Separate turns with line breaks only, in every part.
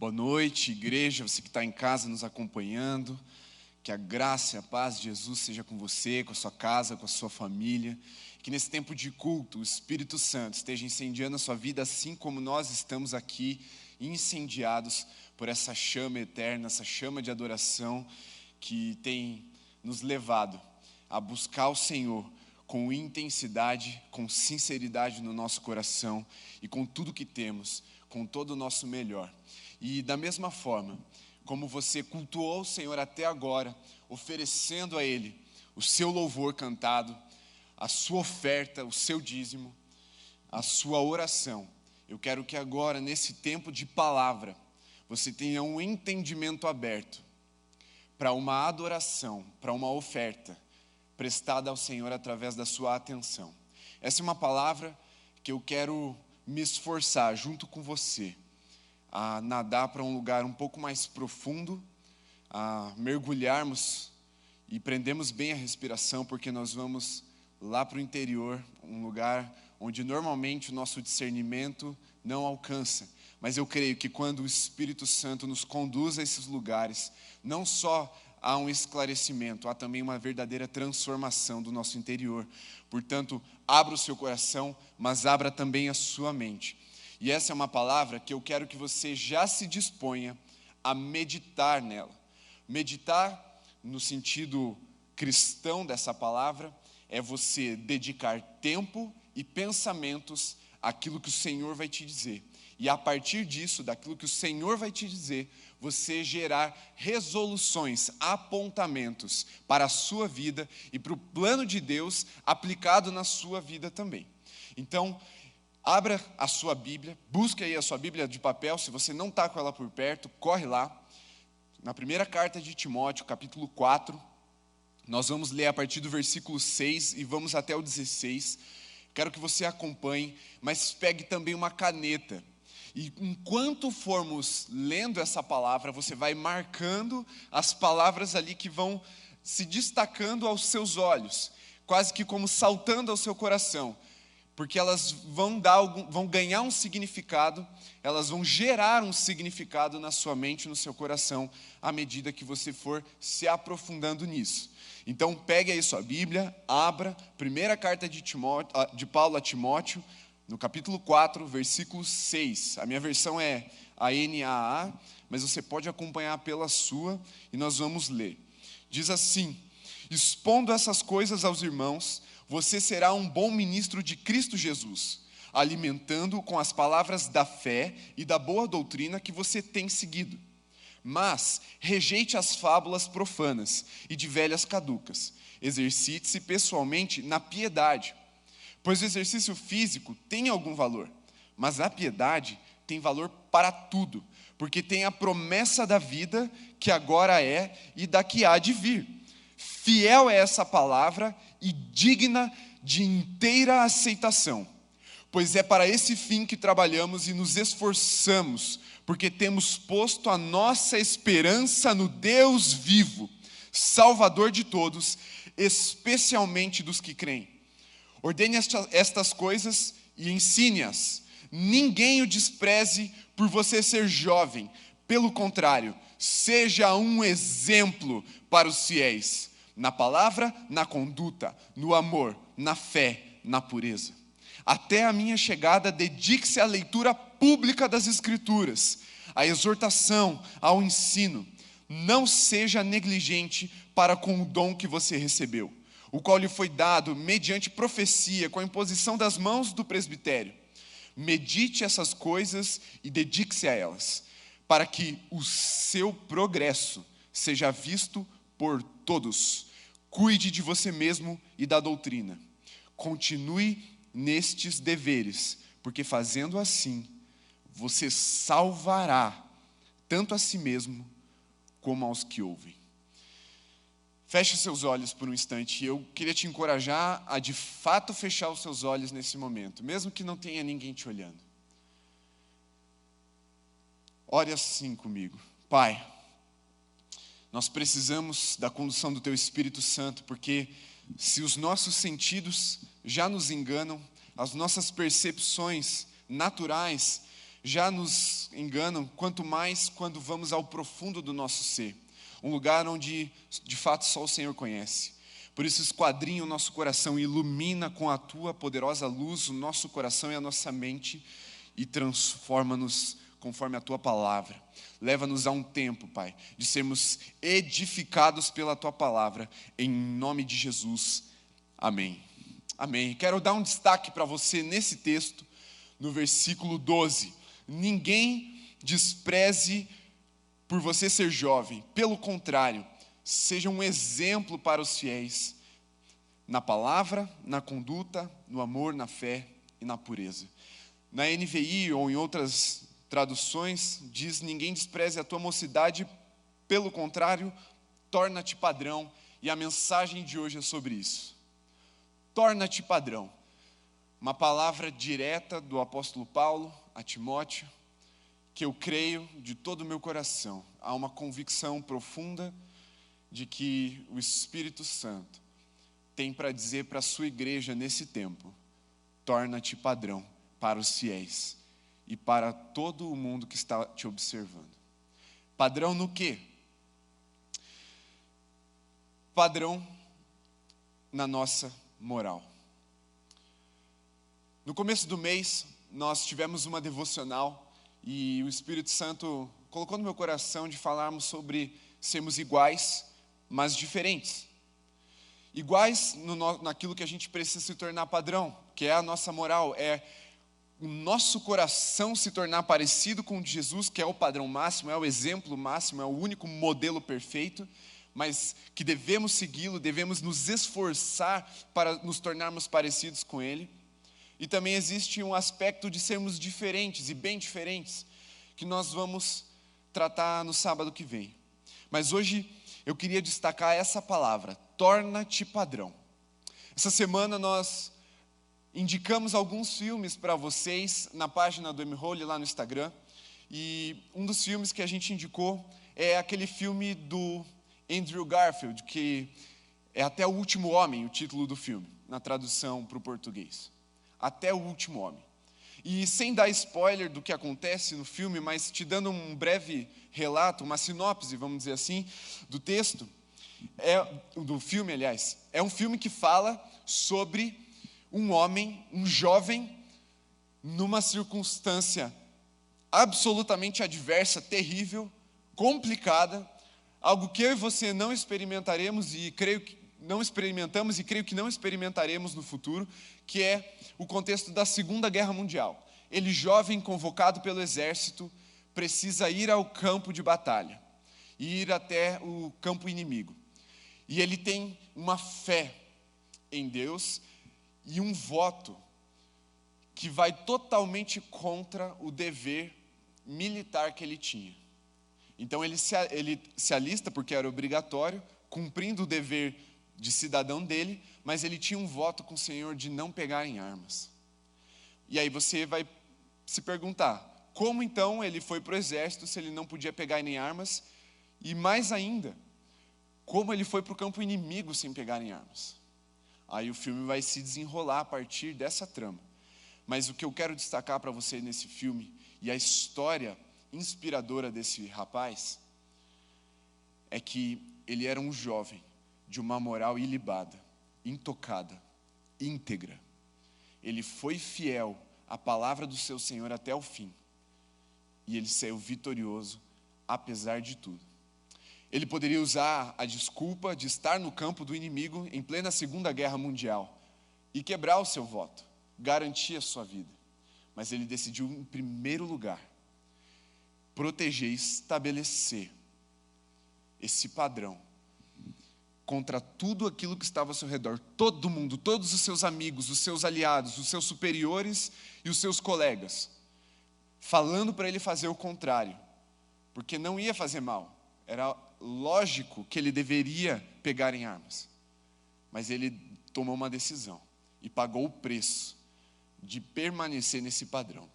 Boa noite, igreja, você que está em casa nos acompanhando. Que a graça e a paz de Jesus seja com você, com a sua casa, com a sua família. Que nesse tempo de culto, o Espírito Santo esteja incendiando a sua vida, assim como nós estamos aqui, incendiados por essa chama eterna, essa chama de adoração que tem nos levado a buscar o Senhor com intensidade, com sinceridade no nosso coração e com tudo que temos, com todo o nosso melhor. E da mesma forma, como você cultuou o Senhor até agora, oferecendo a Ele o seu louvor cantado, a sua oferta, o seu dízimo, a sua oração, eu quero que agora, nesse tempo de palavra, você tenha um entendimento aberto para uma adoração, para uma oferta prestada ao Senhor através da sua atenção. Essa é uma palavra que eu quero me esforçar junto com você a nadar para um lugar um pouco mais profundo, a mergulharmos e prendemos bem a respiração, porque nós vamos lá para o interior, um lugar onde normalmente o nosso discernimento não alcança. Mas eu creio que quando o Espírito Santo nos conduz a esses lugares, não só há um esclarecimento, há também uma verdadeira transformação do nosso interior. Portanto, abra o seu coração, mas abra também a sua mente. E essa é uma palavra que eu quero que você já se disponha a meditar nela. Meditar, no sentido cristão dessa palavra, é você dedicar tempo e pensamentos àquilo que o Senhor vai te dizer. E a partir disso, daquilo que o Senhor vai te dizer, você gerar resoluções, apontamentos para a sua vida e para o plano de Deus aplicado na sua vida também. Então, abra a sua Bíblia, busque aí a sua Bíblia de papel, se você não está com ela por perto, corre lá. Na primeira carta de Timóteo, capítulo 4, nós vamos ler a partir do versículo 6 e vamos até o 16. Quero que você acompanhe, mas pegue também uma caneta. E enquanto formos lendo essa palavra, você vai marcando as palavras ali que vão se destacando aos seus olhos, quase que como saltando ao seu coração. Porque elas vão ganhar um significado, elas vão gerar um significado na sua mente, no seu coração, à medida que você for se aprofundando nisso. Então, pegue aí sua Bíblia, abra, primeira carta de Paulo a Timóteo, no capítulo 4, versículo 6. A minha versão é a NAA, mas você pode acompanhar pela sua, e nós vamos ler. Diz assim: expondo essas coisas aos irmãos, você será um bom ministro de Cristo Jesus, alimentando-o com as palavras da fé e da boa doutrina que você tem seguido. Mas rejeite as fábulas profanas e de velhas caducas. Exercite-se pessoalmente na piedade, pois o exercício físico tem algum valor, mas a piedade tem valor para tudo, porque tem a promessa da vida que agora é e da que há de vir. Fiel é essa palavra e digna de inteira aceitação, pois é para esse fim que trabalhamos e nos esforçamos, porque temos posto a nossa esperança no Deus vivo, Salvador de todos, especialmente dos que creem. Ordene estas coisas e ensine-as. Ninguém o despreze por você ser jovem, pelo contrário, seja um exemplo para os fiéis, na palavra, na conduta, no amor, na fé, na pureza. Até a minha chegada, dedique-se à leitura pública das Escrituras, à exortação, ao ensino. Não seja negligente para com o dom que você recebeu, o qual lhe foi dado mediante profecia, com a imposição das mãos do presbitério. Medite essas coisas e dedique-se a elas, para que o seu progresso seja visto por todos. Cuide de você mesmo e da doutrina. Continue nestes deveres, porque fazendo assim, você salvará tanto a si mesmo como aos que ouvem. Feche seus olhos por um instante, e eu queria te encorajar a de fato fechar os seus olhos nesse momento, mesmo que não tenha ninguém te olhando. Ore assim comigo. Pai, nós precisamos da condução do Teu Espírito Santo, porque se os nossos sentidos já nos enganam, as nossas percepções naturais já nos enganam, quanto mais quando vamos ao profundo do nosso ser, um lugar onde de fato só o Senhor conhece. Por isso esquadrinha o nosso coração, ilumina com a tua poderosa luz o nosso coração e a nossa mente e transforma-nos conforme a tua palavra. Leva-nos a um tempo, Pai, de sermos edificados pela tua palavra, em nome de Jesus. Amém. Amém. Quero dar um destaque para você nesse texto, no versículo 12. Ninguém despreze por você ser jovem, pelo contrário, seja um exemplo para os fiéis, na palavra, na conduta, no amor, na fé e na pureza. Na NVI ou em outras traduções, diz: ninguém despreze a tua mocidade, pelo contrário, torna-te padrão. E a mensagem de hoje é sobre isso. Torna-te padrão. Uma palavra direta do apóstolo Paulo a Timóteo, que eu creio de todo o meu coração. Há uma convicção profunda de que o Espírito Santo tem para dizer para a sua igreja nesse tempo: torna-te padrão para os fiéis e para todo o mundo que está te observando. Padrão no quê? Padrão na nossa moral. No começo do mês, nós tivemos uma devocional e o Espírito Santo colocou no meu coração de falarmos sobre sermos iguais, mas diferentes. Iguais naquilo que a gente precisa se tornar padrão, que é a nossa moral, é o nosso coração se tornar parecido com Jesus, que é o padrão máximo, é o exemplo máximo, é o único modelo perfeito, mas que devemos segui-lo, devemos nos esforçar para nos tornarmos parecidos com Ele. E também existe um aspecto de sermos diferentes e bem diferentes, que nós vamos tratar no sábado que vem. Mas hoje eu queria destacar essa palavra: torna-te padrão. Essa semana nós indicamos alguns filmes para vocês na página do M-Holy lá no Instagram. E um dos filmes que a gente indicou é aquele filme do Andrew Garfield, que é Até o Último Homem, o título do filme, na tradução para o português. Até o Último Homem. E sem dar spoiler do que acontece no filme, mas te dando um breve relato, uma sinopse, vamos dizer assim, do texto, do filme, aliás. É um filme que fala sobre um homem, um jovem, numa circunstância absolutamente adversa, terrível, complicada, algo que eu e você não experimentaremos e creio que não experimentamos e creio que não experimentaremos no futuro, que é o contexto da Segunda Guerra Mundial. Ele, jovem, convocado pelo exército, precisa ir ao campo de batalha, ir até o campo inimigo. E ele tem uma fé em Deus e um voto que vai totalmente contra o dever militar que ele tinha. Então ele se alista, porque era obrigatório, cumprindo o dever de cidadão dele, mas ele tinha um voto com o Senhor de não pegar em armas. E aí você vai se perguntar, como então ele foi para o exército se ele não podia pegar em armas? E mais ainda, como ele foi para o campo inimigo sem pegar em armas? Aí o filme vai se desenrolar a partir dessa trama. Mas o que eu quero destacar para você nesse filme, e a história inspiradora desse rapaz, é que ele era um jovem de uma moral ilibada, intocada, íntegra. Ele foi fiel à palavra do seu Senhor até o fim. E ele saiu vitorioso, apesar de tudo. Ele poderia usar a desculpa de estar no campo do inimigo em plena Segunda Guerra Mundial e quebrar o seu voto, garantir a sua vida. Mas ele decidiu, em primeiro lugar, proteger e estabelecer esse padrão contra tudo aquilo que estava ao seu redor. Todo mundo, todos os seus amigos, os seus aliados, os seus superiores e os seus colegas, falando para ele fazer o contrário, porque não ia fazer mal. Era lógico que ele deveria pegar em armas. Mas ele tomou uma decisão e pagou o preço de permanecer nesse padrão.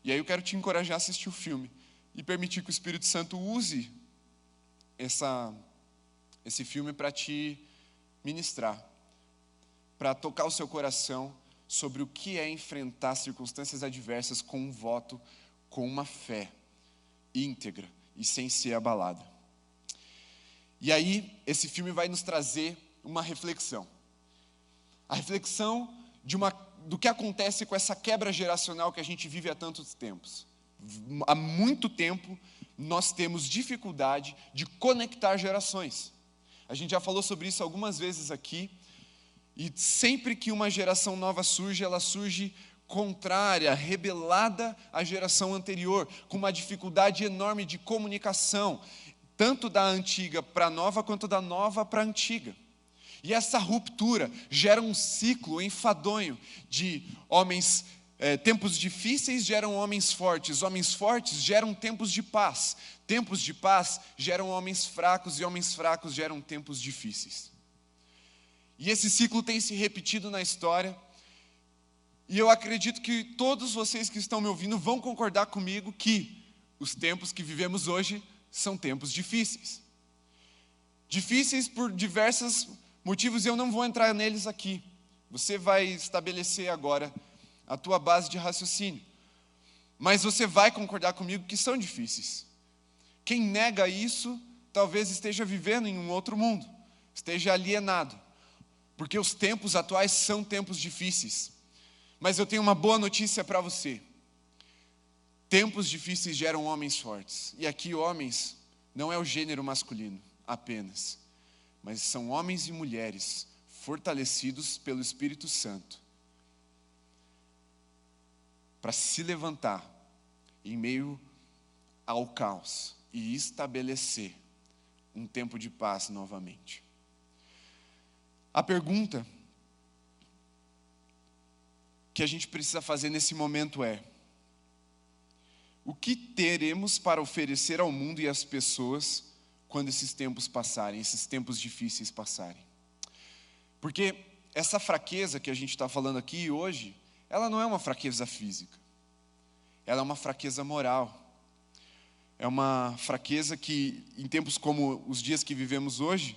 E aí eu quero te encorajar a assistir o filme e permitir que o Espírito Santo use esse filme para te ministrar, para tocar o seu coração sobre o que é enfrentar circunstâncias adversas com um voto com uma fé íntegra e sem ser abalada. E aí, esse filme vai nos trazer uma reflexão. A reflexão do que acontece com essa quebra geracional que a gente vive há tantos tempos. Há muito tempo, nós temos dificuldade de conectar gerações. A gente já falou sobre isso algumas vezes aqui, e sempre que uma geração nova surge, ela surge contrária, rebelada à geração anterior, com uma dificuldade enorme de comunicação, tanto da antiga para a nova, quanto da nova para a antiga. E essa ruptura gera um ciclo enfadonho de tempos difíceis geram homens fortes geram tempos de paz geram homens fracos, e homens fracos geram tempos difíceis. E esse ciclo tem se repetido na história, e eu acredito que todos vocês que estão me ouvindo vão concordar comigo que os tempos que vivemos hoje são tempos difíceis. Difíceis por diversos motivos, e eu não vou entrar neles aqui. Você vai estabelecer agora a tua base de raciocínio. Mas você vai concordar comigo que são difíceis. Quem nega isso, talvez esteja vivendo em um outro mundo, esteja alienado, porque os tempos atuais são tempos difíceis. Mas eu tenho uma boa notícia para você. Tempos difíceis geram homens fortes. E aqui homens não é o gênero masculino apenas, mas são homens e mulheres fortalecidos pelo Espírito Santo para se levantar em meio ao caos e estabelecer um tempo de paz novamente. A pergunta que a gente precisa fazer nesse momento é: o que teremos para oferecer ao mundo e às pessoas quando esses tempos passarem, esses tempos difíceis passarem? Porque essa fraqueza que a gente está falando aqui hoje, ela não é uma fraqueza física, ela é uma fraqueza moral. É uma fraqueza que, em tempos como os dias que vivemos hoje,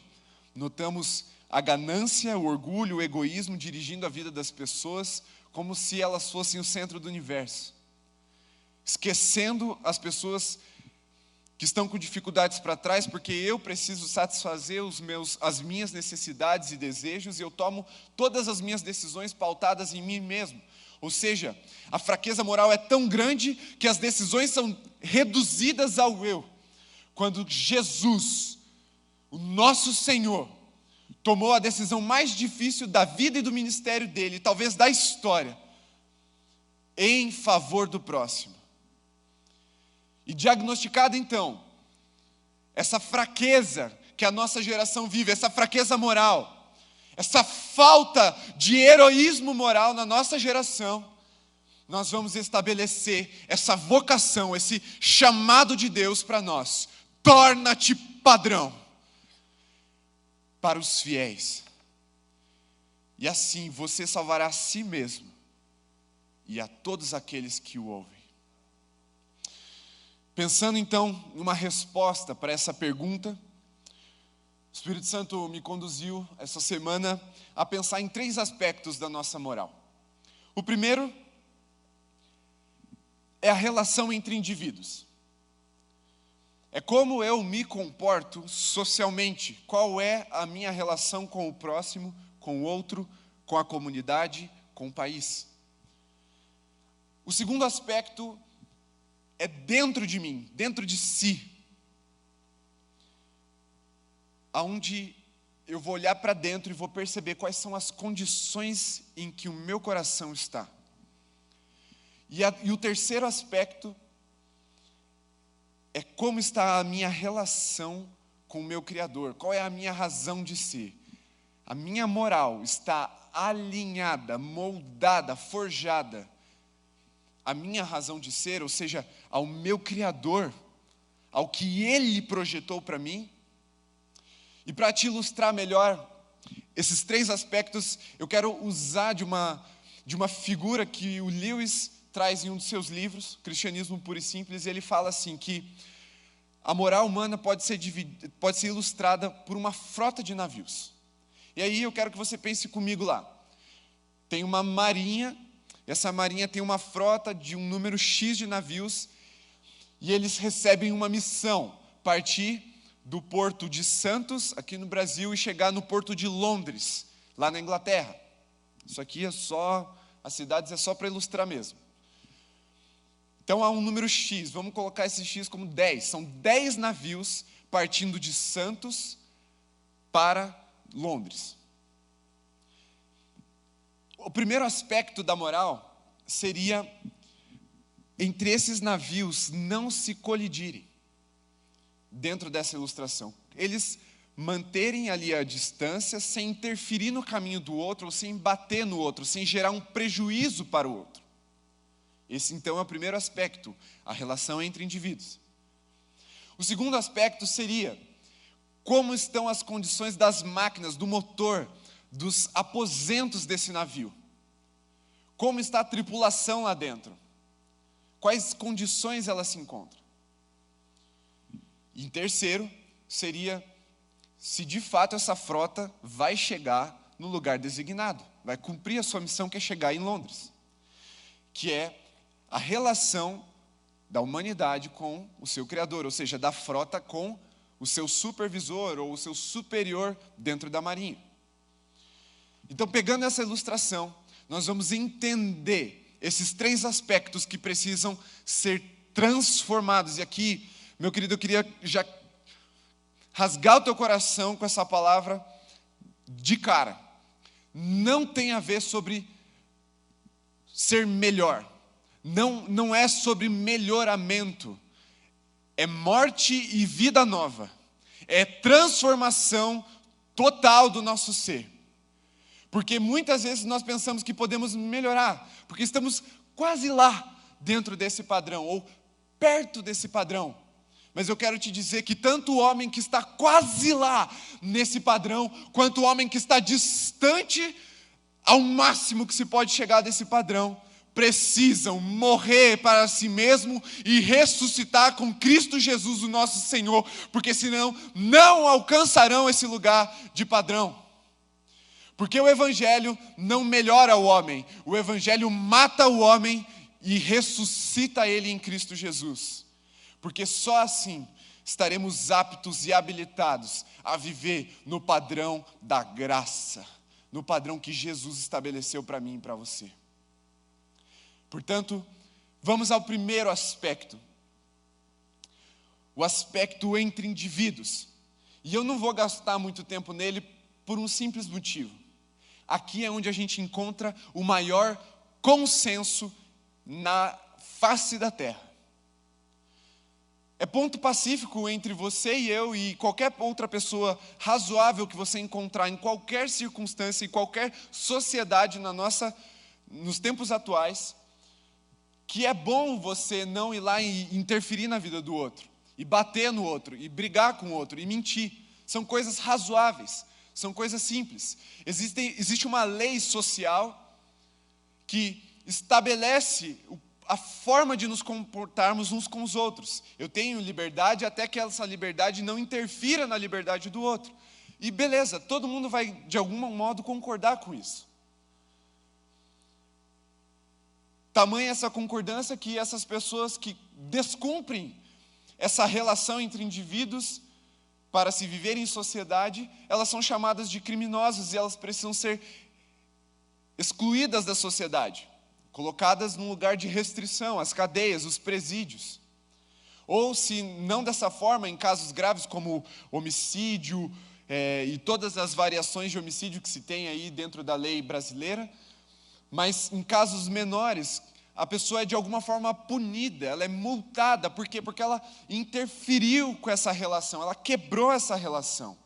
notamos a ganância, o orgulho, o egoísmo dirigindo a vida das pessoas como se elas fossem o centro do universo, esquecendo as pessoas que estão com dificuldades para trás, porque eu preciso satisfazer as minhas necessidades e desejos, e eu tomo todas as minhas decisões pautadas em mim mesmo. Ou seja, a fraqueza moral é tão grande que as decisões são reduzidas ao eu. Quando Jesus, o nosso Senhor, tomou a decisão mais difícil da vida e do ministério dele, talvez da história, em favor do próximo. E diagnosticada então, essa fraqueza que a nossa geração vive, essa fraqueza moral, essa falta de heroísmo moral na nossa geração, nós vamos estabelecer essa vocação, esse chamado de Deus para nós: torna-te padrão para os fiéis. E assim você salvará a si mesmo e a todos aqueles que o ouvem. Pensando então numa resposta para essa pergunta, o Espírito Santo me conduziu essa semana a pensar em 3 aspectos da nossa moral. O primeiro é a relação entre indivíduos. É como eu me comporto socialmente, qual é a minha relação com o próximo, com o outro, com a comunidade, com o país. O segundo aspecto é dentro de mim, dentro de si, aonde eu vou olhar para dentro e vou perceber quais são as condições em que o meu coração está. E o terceiro aspecto é como está a minha relação com o meu Criador, qual é a minha razão de ser. A minha moral está alinhada, moldada, forjada à minha razão de ser, ou seja, ao meu Criador, ao que Ele projetou para mim. E para te ilustrar melhor esses 3 aspectos, eu quero usar de uma figura que o Lewis traz em um dos seus livros, Cristianismo Puro e Simples, e ele fala assim, que a moral humana pode ser ilustrada por uma frota de navios. E aí eu quero que você pense comigo lá. Tem uma marinha, essa marinha tem uma frota de um número X de navios, e eles recebem uma missão: partir do porto de Santos, aqui no Brasil, e chegar no porto de Londres, lá na Inglaterra. Isso aqui as cidades é só para ilustrar mesmo. Então há um número X, vamos colocar esse X como 10. São 10 navios partindo de Santos para Londres. O primeiro aspecto da moral seria entre esses navios não se colidirem. Dentro dessa ilustração, eles manterem ali a distância sem interferir no caminho do outro, ou sem bater no outro, sem gerar um prejuízo para o outro. Esse então é o primeiro aspecto, a relação entre indivíduos. O segundo aspecto seria como estão as condições das máquinas, do motor, dos aposentos desse navio. Como está a tripulação lá dentro? Quais condições ela se encontra? E em terceiro, seria se de fato essa frota vai chegar no lugar designado, vai cumprir a sua missão, que é chegar em Londres, que é a relação da humanidade com o seu Criador, ou seja, da frota com o seu supervisor ou o seu superior dentro da marinha. Então, pegando essa ilustração, nós vamos entender esses 3 aspectos que precisam ser transformados. E aqui, meu querido, eu queria já rasgar o teu coração com essa palavra de cara. Não tem a ver sobre ser melhor. Não é sobre melhoramento. É morte e vida nova. É transformação total do nosso ser. Porque muitas vezes nós pensamos que podemos melhorar, porque estamos quase lá dentro desse padrão, ou perto desse padrão. Mas eu quero te dizer que tanto o homem que está quase lá nesse padrão, quanto o homem que está distante ao máximo que se pode chegar desse padrão, precisam morrer para si mesmo e ressuscitar com Cristo Jesus, o nosso Senhor, porque senão não alcançarão esse lugar de padrão. Porque o Evangelho não melhora o homem, o Evangelho mata o homem e ressuscita ele em Cristo Jesus. Porque só assim estaremos aptos e habilitados a viver no padrão da graça, no padrão que Jesus estabeleceu para mim e para você. Portanto, vamos ao primeiro aspecto, o aspecto entre indivíduos. E eu não vou gastar muito tempo nele por um simples motivo. Aqui é onde a gente encontra o maior consenso na face da terra. É ponto pacífico entre você e eu e qualquer outra pessoa razoável que você encontrar em qualquer circunstância, em qualquer sociedade nos tempos atuais, que é bom você não ir lá e interferir na vida do outro, e bater no outro, e brigar com o outro, e mentir. São coisas razoáveis, são coisas simples. Existe uma lei social que estabelece a forma de nos comportarmos uns com os outros. Eu tenho liberdade até que essa liberdade não interfira na liberdade do outro. E beleza, todo mundo vai de algum modo concordar com isso. Tamanha essa concordância que essas pessoas que descumprem essa relação entre indivíduos para se viver em sociedade, elas são chamadas de criminosos e elas precisam ser excluídas da sociedade, colocadas num lugar de restrição, as cadeias, os presídios. Ou, se não dessa forma, em casos graves como homicídio e todas as variações de homicídio que se tem aí dentro da lei brasileira, mas em casos menores, a pessoa é de alguma forma punida, ela é multada. Por quê? Porque ela interferiu com essa relação, ela quebrou essa relação.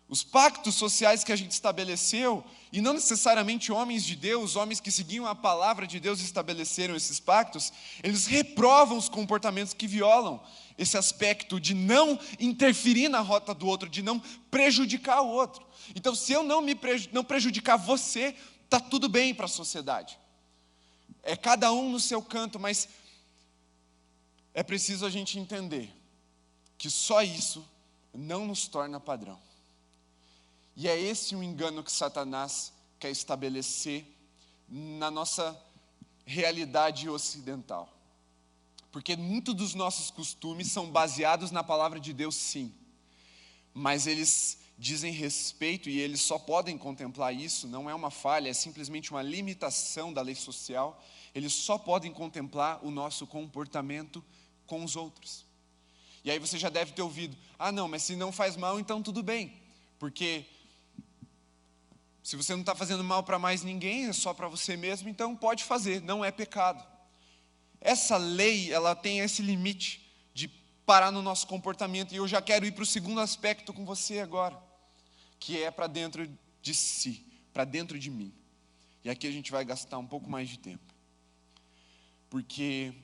Os pactos sociais que a gente estabeleceu, e não necessariamente homens de Deus, homens que seguiam a palavra de Deus estabeleceram esses pactos, eles reprovam os comportamentos que violam esse aspecto de não interferir na rota do outro, de não prejudicar o outro. Então, se eu não prejudicar você, está tudo bem para a sociedade. É cada um no seu canto, mas é preciso a gente entender que só isso não nos torna padrão. E é esse o engano que Satanás quer estabelecer na nossa realidade ocidental. Porque muitos dos nossos costumes são baseados na palavra de Deus, sim. Mas eles dizem respeito e eles só podem contemplar isso, não é uma falha, é simplesmente uma limitação da lei social. Eles só podem contemplar o nosso comportamento com os outros. E aí você já deve ter ouvido, não, mas se não faz mal, então tudo bem. Porque se você não está fazendo mal para mais ninguém, é só para você mesmo, então pode fazer, não é pecado. Essa lei, ela tem esse limite de parar no nosso comportamento. E eu já quero ir para o segundo aspecto com você agora, que é para dentro de si, para dentro de mim. E aqui a gente vai gastar um pouco mais de tempo. Porque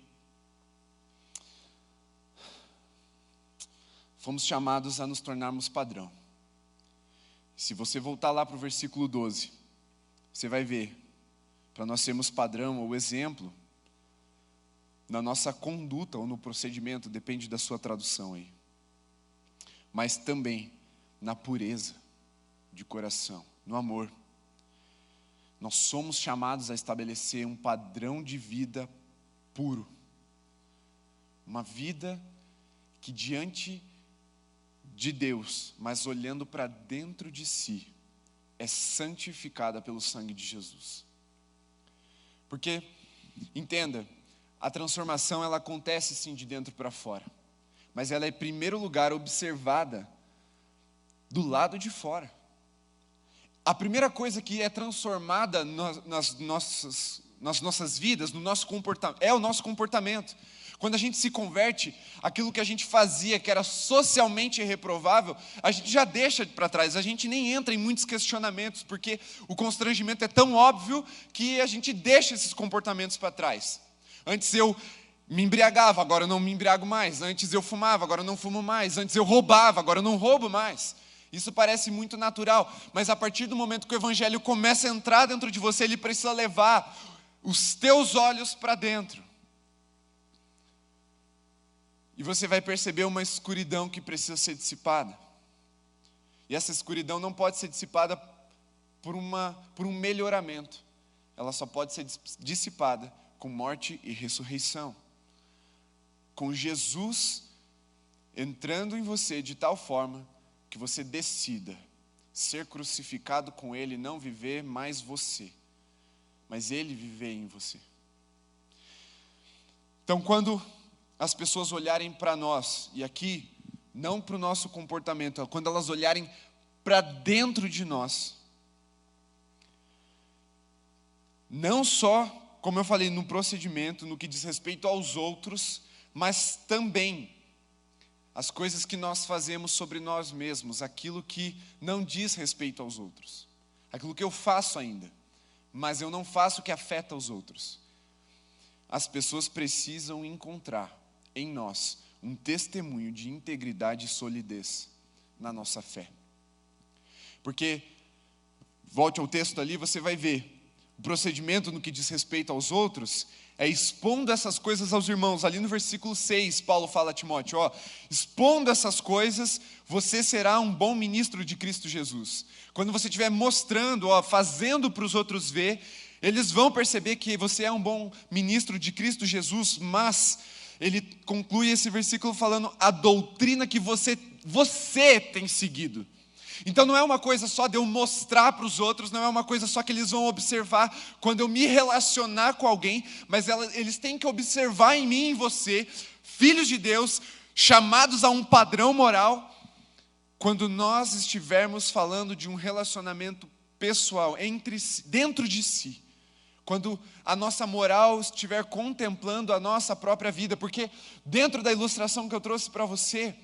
fomos chamados a nos tornarmos padrão. Se você voltar lá para o versículo 12, você vai ver, para nós sermos padrão ou exemplo, na nossa conduta ou no procedimento, depende da sua tradução aí. Mas também na pureza de coração, no amor. Nós somos chamados a estabelecer um padrão de vida puro. Uma vida que diante de Deus, mas olhando para dentro de si, é santificada pelo sangue de Jesus. Porque, entenda, a transformação ela acontece sim de dentro para fora, mas ela é em primeiro lugar observada do lado de fora. A primeira coisa que é transformada nas nossas vidas, no nosso comportamento, é o nosso comportamento. Quando a gente se converte, aquilo que a gente fazia, que era socialmente reprovável, a gente já deixa para trás, a gente nem entra em muitos questionamentos, porque o constrangimento é tão óbvio que a gente deixa esses comportamentos para trás. Antes eu me embriagava, agora eu não me embriago mais. Antes eu fumava, agora eu não fumo mais. Antes eu roubava, agora eu não roubo mais. Isso parece muito natural, mas a partir do momento que o evangelho começa a entrar dentro de você, ele precisa levar os teus olhos para dentro. E você vai perceber uma escuridão que precisa ser dissipada. E essa escuridão não pode ser dissipada por um melhoramento. Ela só pode ser dissipada com morte e ressurreição. Com Jesus entrando em você de tal forma que você decida ser crucificado com Ele, não viver mais você, mas Ele viver em você. Então, quando as pessoas olharem para nós, e aqui, não para o nosso comportamento, quando elas olharem para dentro de nós, não só, como eu falei, no procedimento, no que diz respeito aos outros, mas também as coisas que nós fazemos sobre nós mesmos, aquilo que não diz respeito aos outros, aquilo que eu faço ainda, mas eu não faço que afeta os outros. As pessoas precisam encontrar em nós um testemunho de integridade e solidez na nossa fé. Porque, volte ao texto ali, você vai ver, o procedimento no que diz respeito aos outros é expondo essas coisas aos irmãos. Ali no versículo 6, Paulo fala a Timóteo, expondo essas coisas, você será um bom ministro de Cristo Jesus. Quando você estiver mostrando, fazendo para os outros ver, eles vão perceber que você é um bom ministro de Cristo Jesus, mas ele conclui esse versículo falando a doutrina que você tem seguido. Então não é uma coisa só de eu mostrar para os outros, não é uma coisa só que eles vão observar quando eu me relacionar com alguém, mas eles têm que observar em mim e em você, filhos de Deus, chamados a um padrão moral, quando nós estivermos falando de um relacionamento pessoal dentro de si. Quando a nossa moral estiver contemplando a nossa própria vida, porque dentro da ilustração que eu trouxe para você,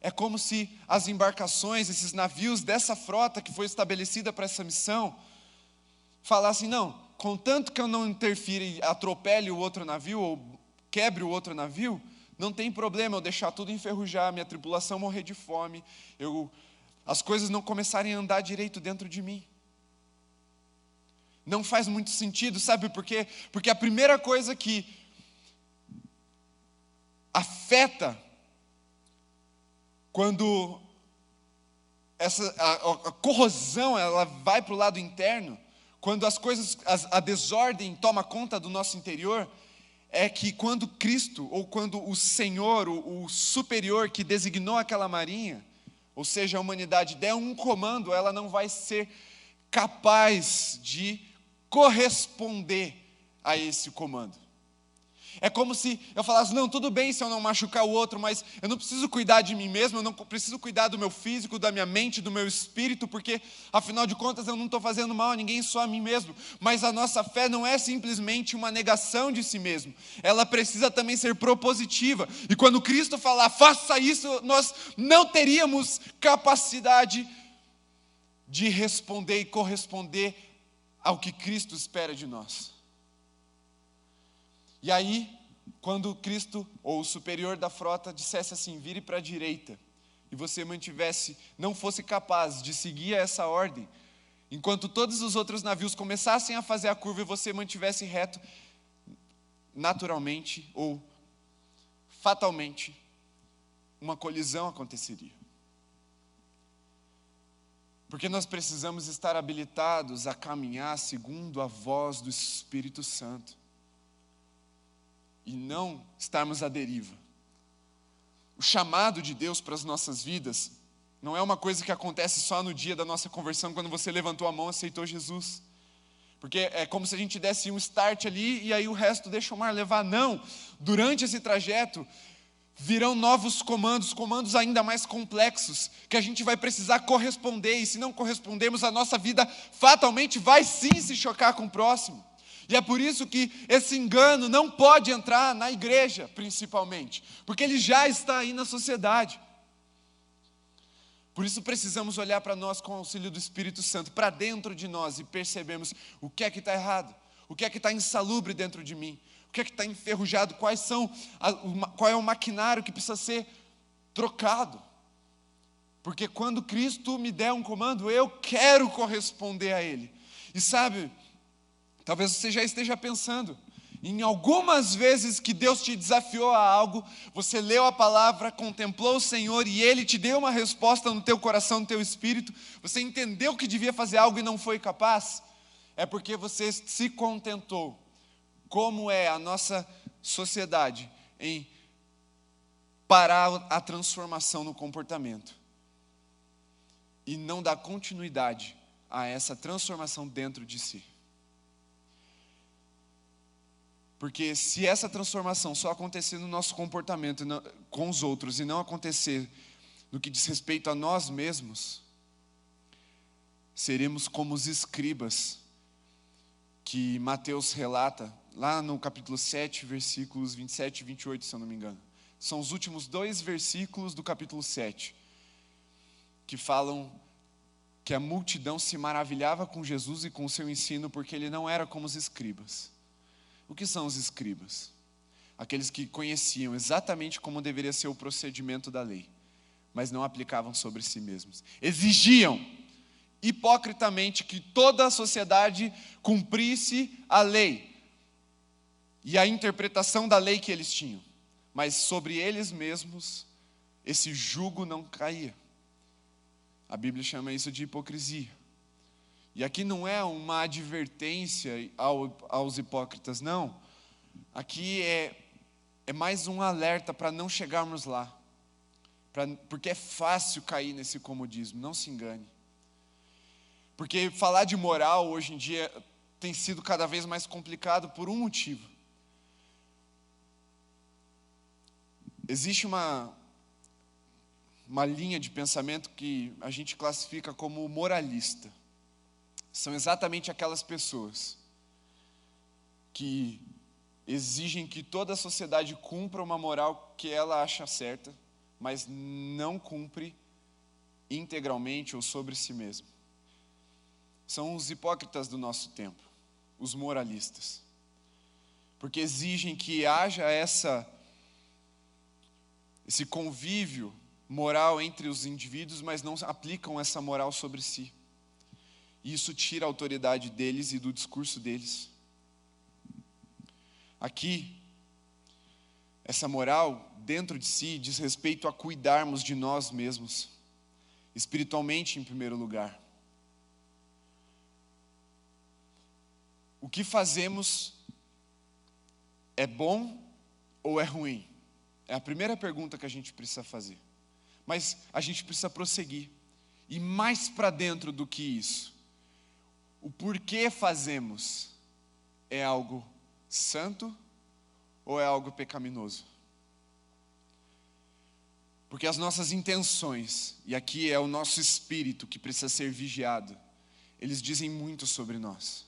é como se as embarcações, esses navios dessa frota que foi estabelecida para essa missão, falassem, não, contanto que eu não interfira e atropele o outro navio, ou quebre o outro navio, não tem problema eu deixar tudo enferrujar, minha tripulação morrer de fome, as coisas não começarem a andar direito dentro de mim. Não faz muito sentido, sabe por quê? Porque a primeira coisa que afeta quando a corrosão ela vai para o lado interno, quando as coisas, a desordem toma conta do nosso interior, é que quando Cristo, ou quando o Senhor, o superior que designou aquela marinha, ou seja, a humanidade, der um comando, ela não vai ser capaz de corresponder a esse comando. É como se eu falasse, não, tudo bem se eu não machucar o outro, mas eu não preciso cuidar de mim mesmo, eu não preciso cuidar do meu físico, da minha mente, do meu espírito, porque, afinal de contas, eu não estou fazendo mal a ninguém, só a mim mesmo. Mas a nossa fé não é simplesmente uma negação de si mesmo, ela precisa também ser propositiva. E quando Cristo falar, faça isso, nós não teríamos capacidade de responder e corresponder ao que Cristo espera de nós. E aí, quando Cristo, ou o superior da frota, dissesse assim, vire para a direita, e você não fosse capaz de seguir essa ordem, enquanto todos os outros navios começassem a fazer a curva e você mantivesse reto, naturalmente ou fatalmente, uma colisão aconteceria. Porque nós precisamos estar habilitados a caminhar segundo a voz do Espírito Santo. E não estarmos à deriva. O chamado de Deus para as nossas vidas não é uma coisa que acontece só no dia da nossa conversão, quando você levantou a mão e aceitou Jesus. Porque é como se a gente desse um start ali e aí o resto deixa o mar levar. Não, durante esse trajeto virão novos comandos ainda mais complexos, que a gente vai precisar corresponder, e se não correspondermos, a nossa vida fatalmente vai sim se chocar com o próximo. E é por isso que esse engano não pode entrar na igreja, principalmente, porque ele já está aí na sociedade. Por isso precisamos olhar para nós com o auxílio do Espírito Santo, para dentro de nós, e percebemos o que é que está errado, o que é que está insalubre dentro de mim, o que é que está enferrujado, qual é o maquinário que precisa ser trocado. Porque quando Cristo me der um comando, eu quero corresponder a Ele. E sabe, talvez você já esteja pensando, em algumas vezes que Deus te desafiou a algo, você leu a palavra, contemplou o Senhor e Ele te deu uma resposta no teu coração, no teu espírito, você entendeu que devia fazer algo e não foi capaz, é porque você se contentou, como é a nossa sociedade, em parar a transformação no comportamento e não dar continuidade a essa transformação dentro de si. Porque se essa transformação só acontecer no nosso comportamento com os outros e não acontecer no que diz respeito a nós mesmos, seremos como os escribas que Mateus relata lá no capítulo 7, versículos 27 e 28, se eu não me engano. São os últimos 2 versículos do capítulo 7, que falam que a multidão se maravilhava com Jesus e com o seu ensino, porque ele não era como os escribas. O que são os escribas? Aqueles que conheciam exatamente como deveria ser o procedimento da lei, mas não aplicavam sobre si mesmos. Exigiam hipocritamente que toda a sociedade cumprisse a lei e a interpretação da lei que eles tinham, mas sobre eles mesmos esse jugo não caía. A Bíblia chama isso de hipocrisia. E aqui não é uma advertência aos hipócritas, não. Aqui é mais um alerta para não chegarmos lá. Porque é fácil cair nesse comodismo, não se engane. Porque falar de moral hoje em dia tem sido cada vez mais complicado por um motivo. Existe uma linha de pensamento que a gente classifica como moralista. São exatamente aquelas pessoas que exigem que toda a sociedade cumpra uma moral que ela acha certa, mas não cumpre integralmente ou sobre si mesma. São os hipócritas do nosso tempo, os moralistas. Porque exigem que haja esse convívio moral entre os indivíduos, mas não aplicam essa moral sobre si. E isso tira a autoridade deles e do discurso deles. Aqui, essa moral dentro de si diz respeito a cuidarmos de nós mesmos, espiritualmente em primeiro lugar. O que fazemos é bom ou é ruim? É a primeira pergunta que a gente precisa fazer. Mas a gente precisa prosseguir. E mais para dentro do que isso. O porquê fazemos é algo santo ou é algo pecaminoso? Porque as nossas intenções, e aqui é o nosso espírito que precisa ser vigiado, eles dizem muito sobre nós.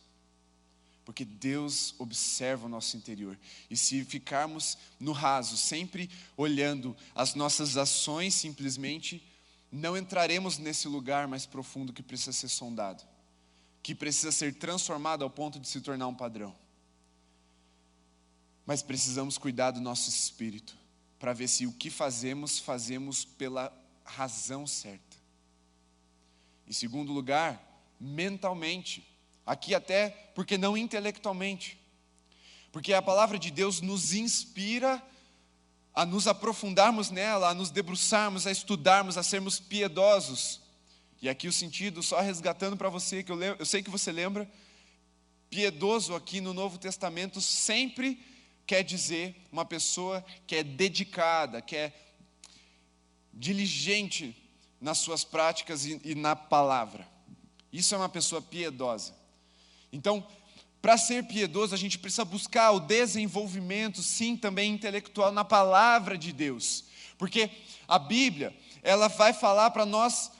Porque Deus observa o nosso interior. E se ficarmos no raso, sempre olhando as nossas ações simplesmente, não entraremos nesse lugar mais profundo que precisa ser sondado. Que precisa ser transformado ao ponto de se tornar um padrão. Mas precisamos cuidar do nosso espírito, para ver se o que fazemos pela razão certa. Em segundo lugar, mentalmente. Aqui até porque não intelectualmente. Porque a palavra de Deus nos inspira a nos aprofundarmos nela, a nos debruçarmos, a estudarmos, a sermos piedosos. E aqui o sentido, só resgatando para você, que eu sei que você lembra, piedoso aqui no Novo Testamento sempre quer dizer uma pessoa que é dedicada, que é diligente nas suas práticas e na palavra. Isso é uma pessoa piedosa. Então, para ser piedoso, a gente precisa buscar o desenvolvimento, sim, também intelectual, na palavra de Deus. Porque a Bíblia, ela vai falar para nós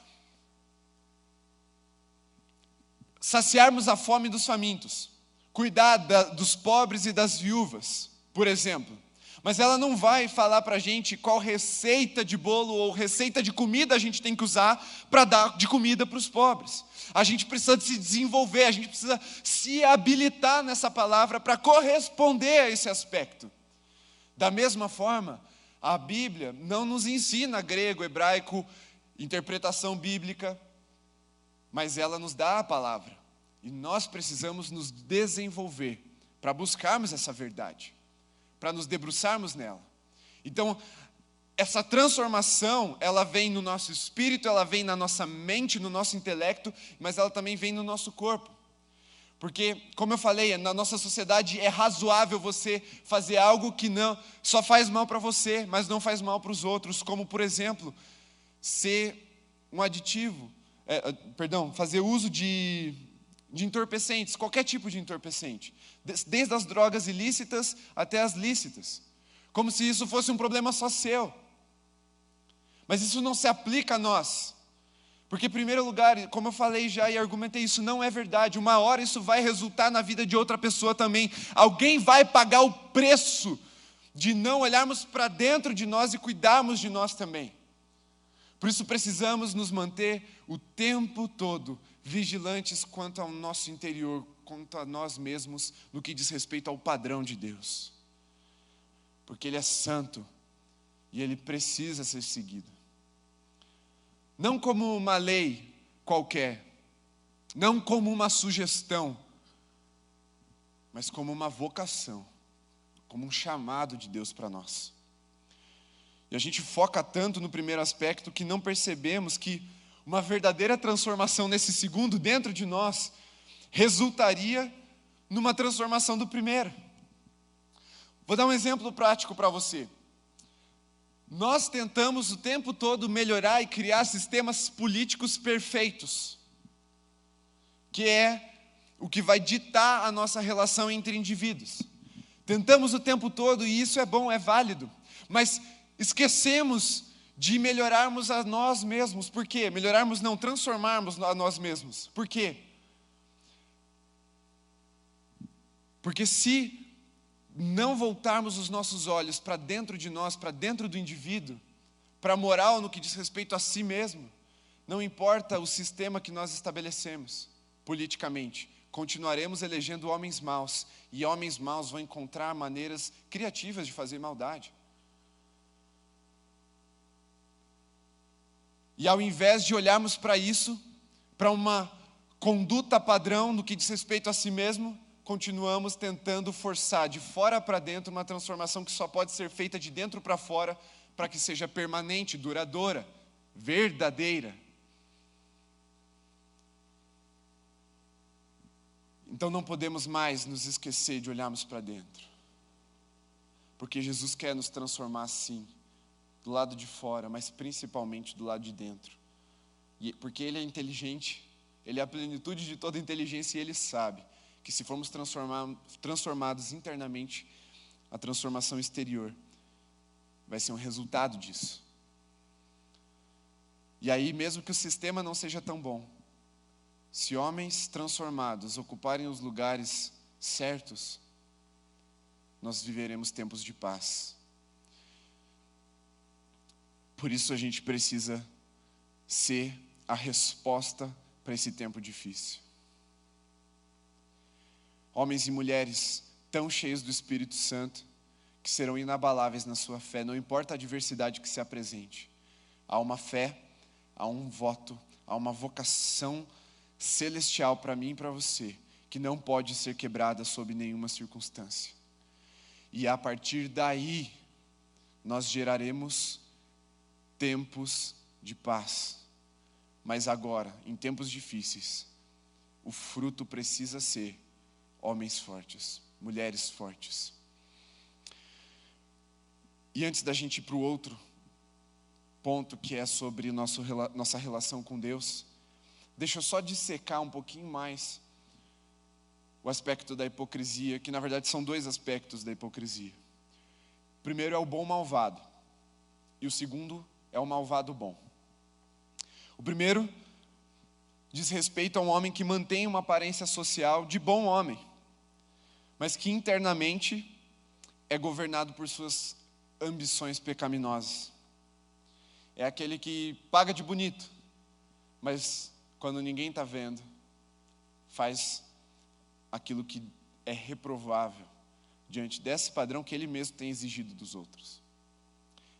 saciarmos a fome dos famintos, cuidar dos pobres e das viúvas, por exemplo. Mas ela não vai falar para a gente qual receita de bolo ou receita de comida a gente tem que usar para dar de comida para os pobres. A gente precisa se desenvolver, a gente precisa se habilitar nessa palavra para corresponder a esse aspecto. Da mesma forma, a Bíblia não nos ensina grego, hebraico, interpretação bíblica, mas ela nos dá a palavra. E nós precisamos nos desenvolver para buscarmos essa verdade, para nos debruçarmos nela. Então, essa transformação, ela vem no nosso espírito, ela vem na nossa mente, no nosso intelecto, mas ela também vem no nosso corpo. Porque, como eu falei, na nossa sociedade é razoável você fazer algo que não só faz mal para você, mas não faz mal para os outros, como, por exemplo, ser um aditivo, fazer uso de entorpecentes, qualquer tipo de entorpecente, desde as drogas ilícitas até as lícitas, como se isso fosse um problema só seu. Mas isso não se aplica a nós, porque em primeiro lugar, como eu falei já e argumentei, isso não é verdade. Uma hora isso vai resultar na vida de outra pessoa também. Alguém vai pagar o preço de não olharmos para dentro de nós e cuidarmos de nós também. Por isso precisamos nos manter o tempo todo vigilantes quanto ao nosso interior, quanto a nós mesmos, no que diz respeito ao padrão de Deus. Porque Ele é santo e Ele precisa ser seguido. Não como uma lei qualquer, não como uma sugestão, mas como uma vocação, como um chamado de Deus para nós. E a gente foca tanto no primeiro aspecto que não percebemos que uma verdadeira transformação nesse segundo dentro de nós resultaria numa transformação do primeiro. Vou dar um exemplo prático para você. Nós tentamos o tempo todo melhorar e criar sistemas políticos perfeitos, que é o que vai ditar a nossa relação entre indivíduos. Tentamos o tempo todo, e isso é bom, é válido, mas esquecemos de melhorarmos a nós mesmos. Por quê? Melhorarmos não, transformarmos a nós mesmos. Por quê? Porque se não voltarmos os nossos olhos para dentro de nós, para dentro do indivíduo, para a moral no que diz respeito a si mesmo, não importa o sistema que nós estabelecemos politicamente, continuaremos elegendo homens maus, e homens maus vão encontrar maneiras criativas de fazer maldade. E ao invés de olharmos para isso, para uma conduta padrão no que diz respeito a si mesmo, continuamos tentando forçar de fora para dentro uma transformação que só pode ser feita de dentro para fora, para que seja permanente, duradoura, verdadeira. Então não podemos mais nos esquecer de olharmos para dentro. Porque Jesus quer nos transformar sim, do lado de fora, mas principalmente do lado de dentro. Porque Ele é inteligente, Ele é a plenitude de toda inteligência e Ele sabe que se formos transformados internamente, a transformação exterior vai ser um resultado disso. E aí, mesmo que o sistema não seja tão bom, se homens transformados ocuparem os lugares certos, nós viveremos tempos de paz. Por isso a gente precisa ser a resposta para esse tempo difícil. Homens e mulheres tão cheios do Espírito Santo, que serão inabaláveis na sua fé, não importa a adversidade que se apresente. Há uma fé, há um voto, há uma vocação celestial para mim e para você, que não pode ser quebrada sob nenhuma circunstância. E a partir daí, nós geraremos tempos de paz. Mas agora, em tempos difíceis, o fruto precisa ser homens fortes, mulheres fortes. E antes da gente ir para o outro ponto, que é sobre nossa relação com Deus, deixa eu só dissecar um pouquinho mais o aspecto da hipocrisia, que na verdade são dois aspectos da hipocrisia. O primeiro é o bom malvado, e o segundo é o malvado bom. O primeiro diz respeito a um homem que mantém uma aparência social de bom homem, mas que internamente é governado por suas ambições pecaminosas. É aquele que paga de bonito, mas quando ninguém está vendo, faz aquilo que é reprovável diante desse padrão que ele mesmo tem exigido dos outros.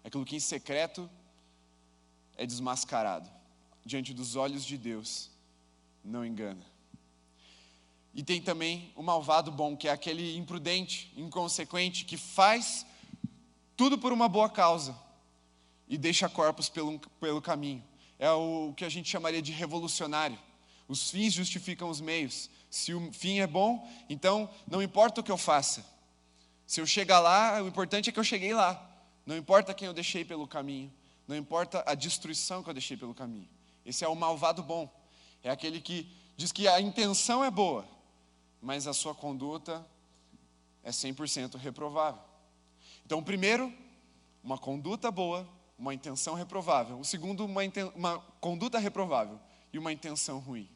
Aquilo que em secreto é desmascarado, diante dos olhos de Deus, não engana. E tem também o malvado bom, que é aquele imprudente, inconsequente, que faz tudo por uma boa causa e deixa corpos pelo caminho. É o que a gente chamaria de revolucionário. Os fins justificam os meios. Se o fim é bom, então não importa o que eu faça. Se eu chegar lá, o importante é que eu cheguei lá. Não importa quem eu deixei pelo caminho. Não importa a destruição que eu deixei pelo caminho. Esse é o malvado bom. É aquele que diz que a intenção é boa, mas a sua conduta é 100% reprovável. Então, o primeiro, uma conduta boa, uma intenção reprovável. O segundo, uma conduta reprovável e uma intenção ruim.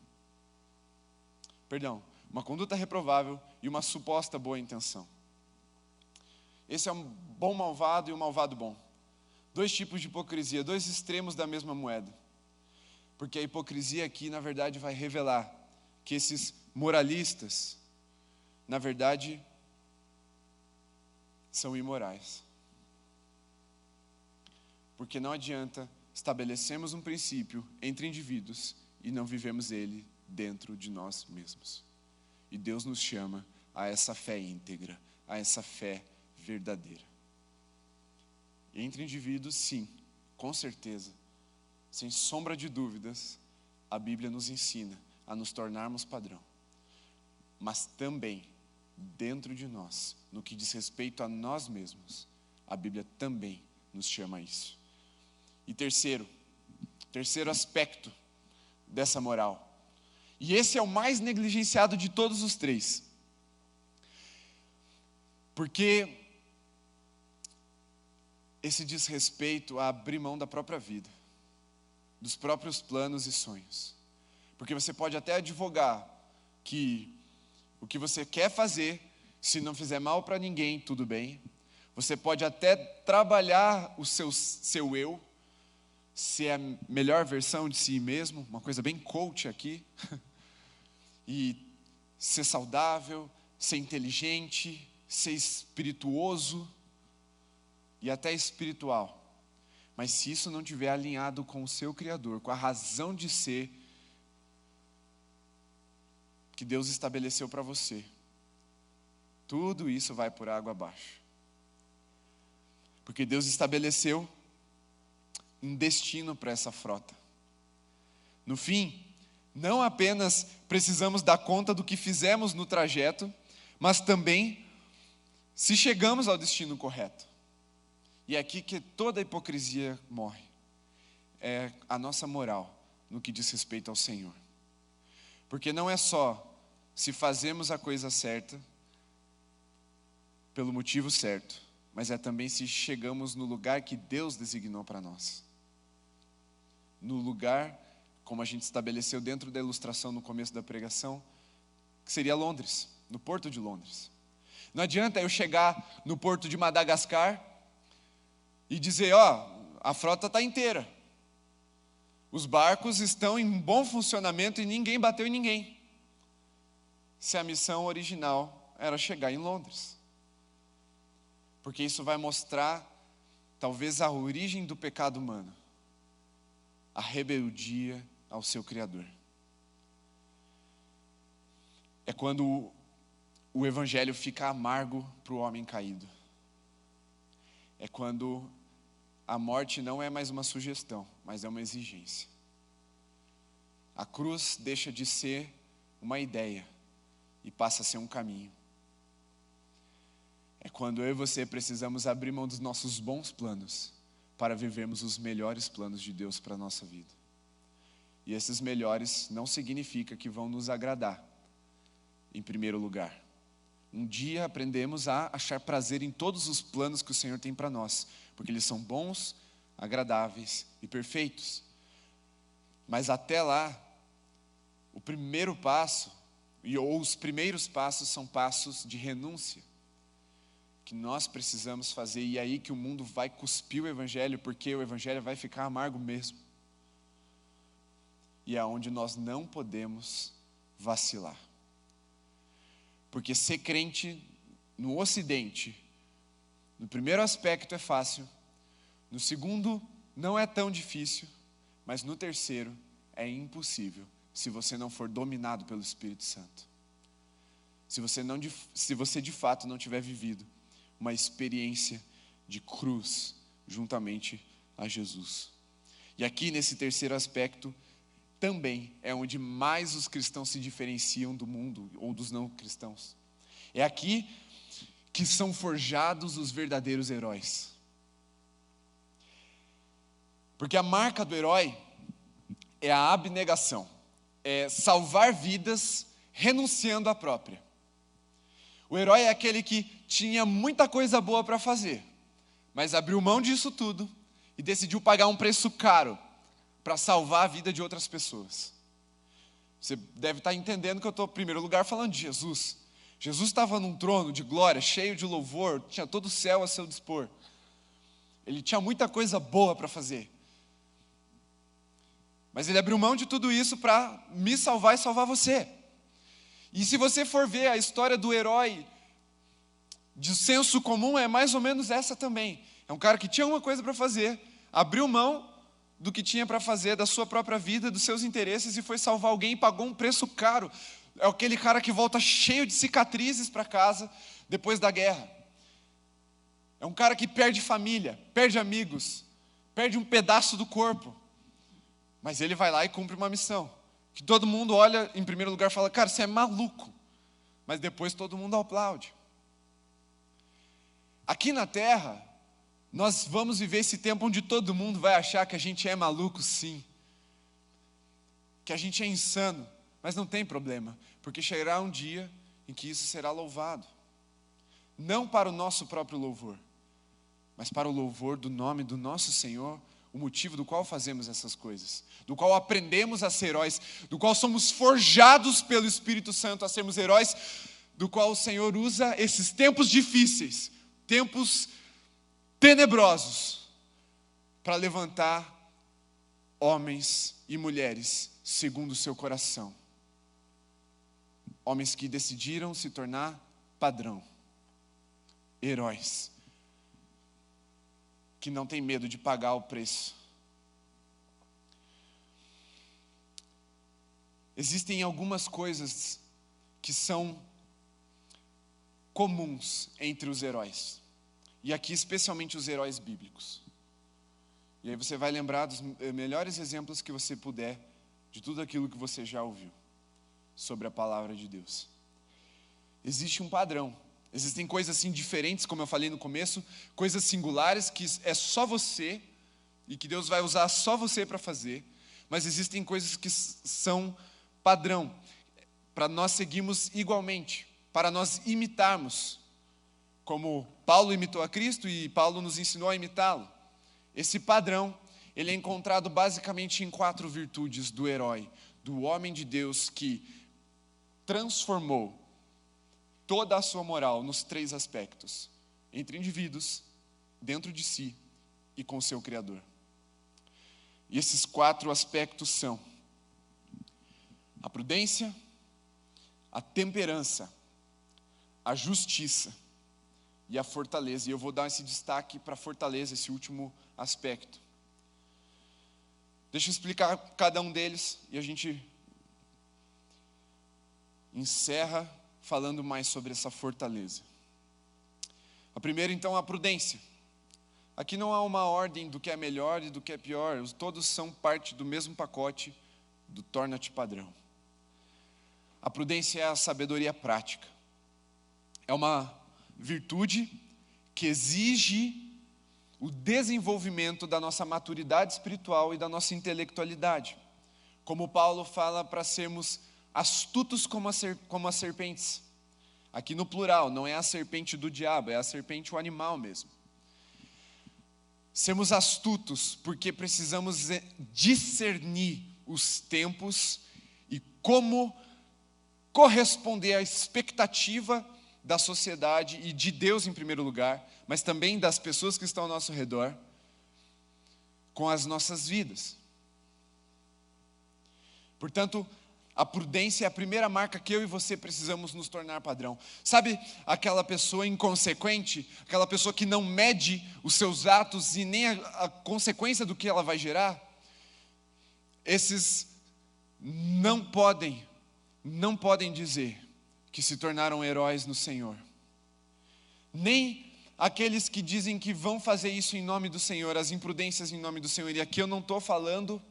Perdão, uma conduta reprovável e uma suposta boa intenção. Esse é um bom malvado e um malvado bom. Dois tipos de hipocrisia, dois extremos da mesma moeda. Porque a hipocrisia aqui, na verdade, vai revelar que esses moralistas, na verdade, são imorais. Porque não adianta estabelecermos um princípio entre indivíduos e não vivemos ele dentro de nós mesmos. E Deus nos chama a essa fé íntegra, a essa fé verdadeira. Entre indivíduos, sim, com certeza, sem sombra de dúvidas, a Bíblia nos ensina a nos tornarmos padrão. Mas também, dentro de nós, no que diz respeito a nós mesmos, a Bíblia também nos chama a isso. E terceiro aspecto dessa moral, e esse é o mais negligenciado de todos os três, porque esse diz respeito a abrir mão da própria vida, dos próprios planos e sonhos. Porque você pode até advogar que o que você quer fazer, se não fizer mal para ninguém, tudo bem. Você pode até trabalhar o seu eu, ser a melhor versão de si mesmo, uma coisa bem coach aqui, e ser saudável, ser inteligente, ser espirituoso e até espiritual. Mas se isso não estiver alinhado com o seu Criador, com a razão de ser que Deus estabeleceu para você, tudo isso vai por água abaixo. Porque Deus estabeleceu um destino para essa frota. No fim, não apenas precisamos dar conta do que fizemos no trajeto, mas também Se chegamos ao destino correto, e é aqui que toda a hipocrisia morre, é a nossa moral no que diz respeito ao Senhor. Porque não é só se fazemos a coisa certa, pelo motivo certo, mas é também se chegamos no lugar que Deus designou para nós. No lugar, como a gente estabeleceu dentro da ilustração no começo da pregação, que seria Londres, no porto de Londres. Não adianta eu chegar no porto de Madagascar e dizer, a frota está inteira. Os barcos estão em bom funcionamento e ninguém bateu em ninguém. Se a missão original era chegar em Londres. Porque isso vai mostrar, talvez, a origem do pecado humano. A rebeldia ao seu Criador. É quando o Evangelho fica amargo para o homem caído. É quando a morte não é mais uma sugestão, mas é uma exigência. A cruz deixa de ser uma ideia e passa a ser um caminho. É quando eu e você precisamos abrir mão dos nossos bons planos para vivermos os melhores planos de Deus para a nossa vida. E esses melhores não significa que vão nos agradar, em primeiro lugar. Um dia aprendemos a achar prazer em todos os planos que o Senhor tem para nós, porque eles são bons, agradáveis e perfeitos. Mas até lá, o primeiro passo, ou os primeiros passos são passos de renúncia, que nós precisamos fazer, e é aí que o mundo vai cuspir o Evangelho, porque o Evangelho vai ficar amargo mesmo. E é onde nós não podemos vacilar. Porque ser crente no Ocidente, no primeiro aspecto é fácil, no segundo não é tão difícil, mas no terceiro é impossível, se você não for dominado pelo Espírito Santo. Se você de fato não tiver vivido uma experiência de cruz juntamente a Jesus. E aqui nesse terceiro aspecto, também é onde mais os cristãos se diferenciam do mundo ou dos não cristãos. É aqui que são forjados os verdadeiros heróis. Porque a marca do herói é a abnegação, é salvar vidas renunciando à própria. O herói é aquele que tinha muita coisa boa para fazer, mas abriu mão disso tudo e decidiu pagar um preço caro para salvar a vida de outras pessoas. Você deve estar entendendo que eu estou, em primeiro lugar, falando de Jesus. Jesus estava num trono de glória, cheio de louvor, tinha todo o céu a seu dispor. Ele tinha muita coisa boa para fazer. Mas ele abriu mão de tudo isso para me salvar e salvar você. E se você for ver a história do herói de senso comum, é mais ou menos essa também. É um cara que tinha uma coisa para fazer, abriu mão do que tinha para fazer, da sua própria vida, dos seus interesses, e foi salvar alguém e pagou um preço caro. É aquele cara que volta cheio de cicatrizes para casa depois da guerra. É um cara que perde família, perde amigos, perde um pedaço do corpo. Mas ele vai lá e cumpre uma missão, que todo mundo olha, em primeiro lugar, e fala, cara, você é maluco. Mas depois todo mundo aplaude. Aqui na Terra, nós vamos viver esse tempo onde todo mundo vai achar que a gente é maluco, sim. Que a gente é insano, mas não tem problema, porque chegará um dia em que isso será louvado. Não para o nosso próprio louvor, mas para o louvor do nome do nosso Senhor, o motivo do qual fazemos essas coisas, do qual aprendemos a ser heróis, do qual somos forjados pelo Espírito Santo a sermos heróis, do qual o Senhor usa esses tempos difíceis, tempos tenebrosos, para levantar homens e mulheres segundo o seu coração. Homens que decidiram se tornar padrão, heróis, que não têm medo de pagar o preço. Existem algumas coisas que são comuns entre os heróis. E aqui especialmente os heróis bíblicos. E aí você vai lembrar dos melhores exemplos que você puder de tudo aquilo que você já ouviu sobre a palavra de Deus. Existe um padrão Existem coisas assim diferentes, como eu falei no começo, coisas singulares que é só você e que Deus vai usar só você para fazer. Mas existem coisas que são padrão, para nós seguirmos igualmente, para nós imitarmos, como Paulo imitou a Cristo e Paulo nos ensinou a imitá-lo. Esse padrão, ele é encontrado basicamente em 4 virtudes do herói, do homem de Deus que transformou toda a sua moral nos 3 aspectos, entre indivíduos, dentro de si e com o seu Criador. E esses 4 aspectos são a prudência, a temperança, a justiça e a fortaleza. E eu vou dar esse destaque para a fortaleza, esse último aspecto. Deixa eu explicar cada um deles e a gente encerra falando mais sobre essa fortaleza. A primeira, então, é a prudência. Aqui não há uma ordem do que é melhor e do que é pior, todos são parte do mesmo pacote do torna-te padrão. A prudência é a sabedoria prática. É uma virtude que exige o desenvolvimento da nossa maturidade espiritual e da nossa intelectualidade. Como Paulo fala para sermos astutos como as serpentes. Aqui no plural, não é a serpente do diabo, é a serpente, o animal mesmo. Sermos astutos porque precisamos discernir os tempos e como corresponder à expectativa da sociedade e de Deus em primeiro lugar, mas também das pessoas que estão ao nosso redor, com as nossas vidas. Portanto, a prudência é a primeira marca que eu e você precisamos nos tornar padrão. Sabe aquela pessoa inconsequente, aquela pessoa que não mede os seus atos e nem a consequência do que ela vai gerar? Esses não podem dizer que se tornaram heróis no Senhor. Nem aqueles que dizem que vão fazer isso em nome do Senhor, as imprudências em nome do Senhor. E aqui eu não estou falando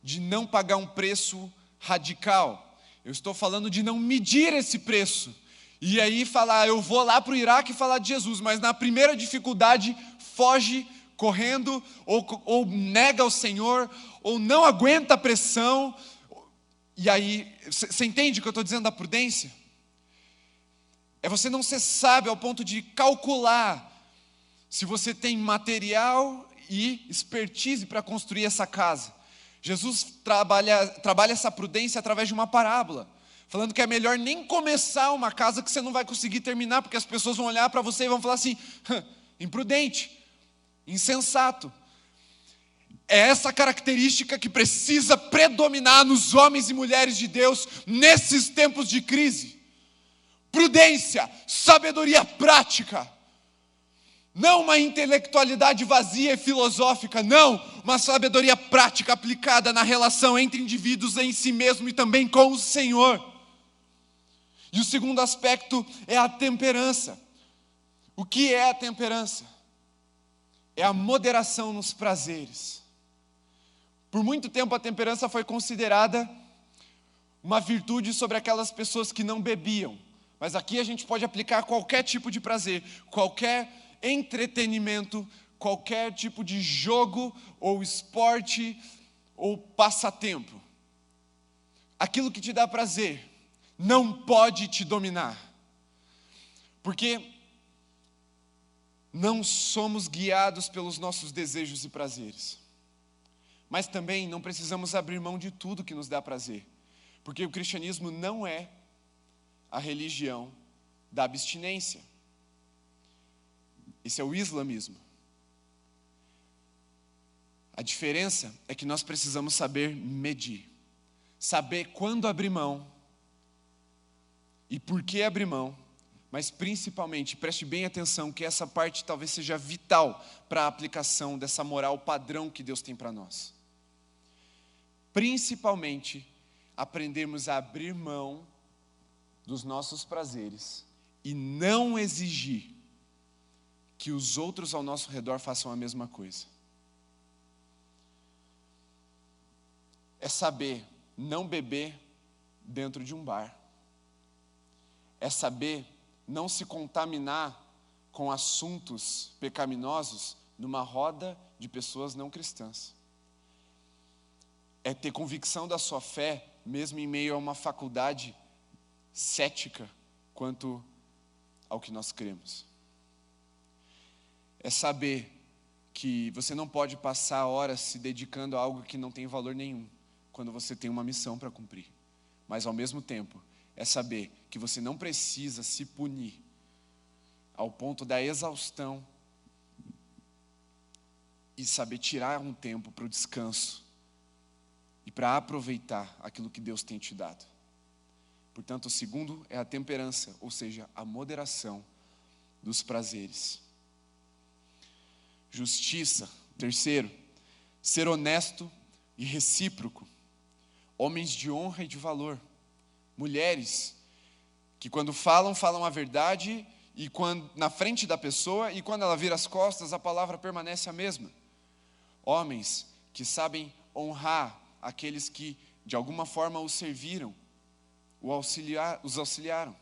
de não pagar um preço radical. Eu estou falando de não medir esse preço. E aí falar, eu vou lá para o Iraque falar de Jesus, mas na primeira dificuldade foge correndo, ou nega o Senhor, ou não aguenta a pressão. E aí, você entende o que eu estou dizendo da prudência? É você não ser sábio ao ponto de calcular se você tem material e expertise para construir essa casa. Jesus trabalha essa prudência através de uma parábola, falando que é melhor nem começar uma casa que você não vai conseguir terminar, porque as pessoas vão olhar para você e vão falar assim, imprudente, insensato. É essa característica que precisa predominar nos homens e mulheres de Deus nesses tempos de crise. Prudência, sabedoria prática. Não uma intelectualidade vazia e filosófica, não, uma sabedoria prática aplicada na relação entre indivíduos em si mesmo e também com o Senhor. E o segundo aspecto é a temperança. O que é a temperança? É a moderação nos prazeres. Por muito tempo a temperança foi considerada uma virtude sobre aquelas pessoas que não bebiam. Mas aqui a gente pode aplicar qualquer tipo de prazer, qualquer entretenimento, qualquer tipo de jogo ou esporte ou passatempo. Aquilo que te dá prazer não pode te dominar. Porque não somos guiados pelos nossos desejos e prazeres. Mas também não precisamos abrir mão de tudo que nos dá prazer. Porque o cristianismo não é a religião da abstinência. Esse é o islamismo. A diferença é que nós precisamos saber medir. Saber quando abrir mão e por que abrir mão. Mas principalmente, preste bem atenção que essa parte talvez seja vital para a aplicação dessa moral padrão que Deus tem para nós. Principalmente, aprendermos a abrir mão dos nossos prazeres e não exigir que os outros ao nosso redor façam a mesma coisa. É saber não beber dentro de um bar. É saber não se contaminar com assuntos pecaminosos numa roda de pessoas não cristãs. É ter convicção da sua fé, mesmo em meio a uma faculdade cética quanto ao que nós cremos. É saber que você não pode passar horas se dedicando a algo que não tem valor nenhum, quando você tem uma missão para cumprir. Mas ao mesmo tempo, é saber que você não precisa se punir ao ponto da exaustão e saber tirar um tempo para o descanso e para aproveitar aquilo que Deus tem te dado. Portanto, o segundo é a temperança, ou seja, a moderação dos prazeres. Justiça. Terceiro, ser honesto e recíproco. Homens de honra e de valor. Mulheres que quando falam a verdade e quando, na frente da pessoa, e quando ela vira as costas, a palavra permanece a mesma. Homens que sabem honrar aqueles que de alguma forma os serviram, os auxiliaram.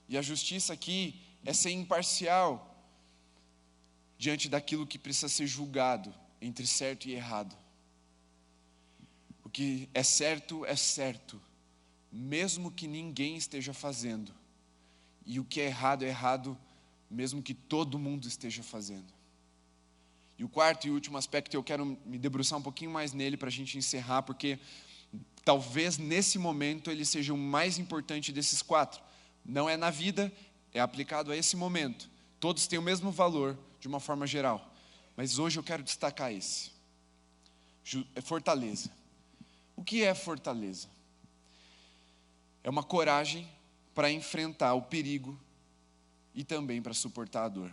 E a justiça aqui é ser imparcial diante daquilo que precisa ser julgado entre certo e errado. O que é certo, mesmo que ninguém esteja fazendo. E o que é errado, mesmo que todo mundo esteja fazendo. E o quarto e último aspecto, eu quero me debruçar um pouquinho mais nele para a gente encerrar, porque talvez nesse momento ele seja o mais importante desses quatro. Não é na vida, é aplicado a esse momento. Todos têm o mesmo valor, de uma forma geral. Mas hoje eu quero destacar esse. Fortaleza. O que é fortaleza? É uma coragem para enfrentar o perigo e também para suportar a dor.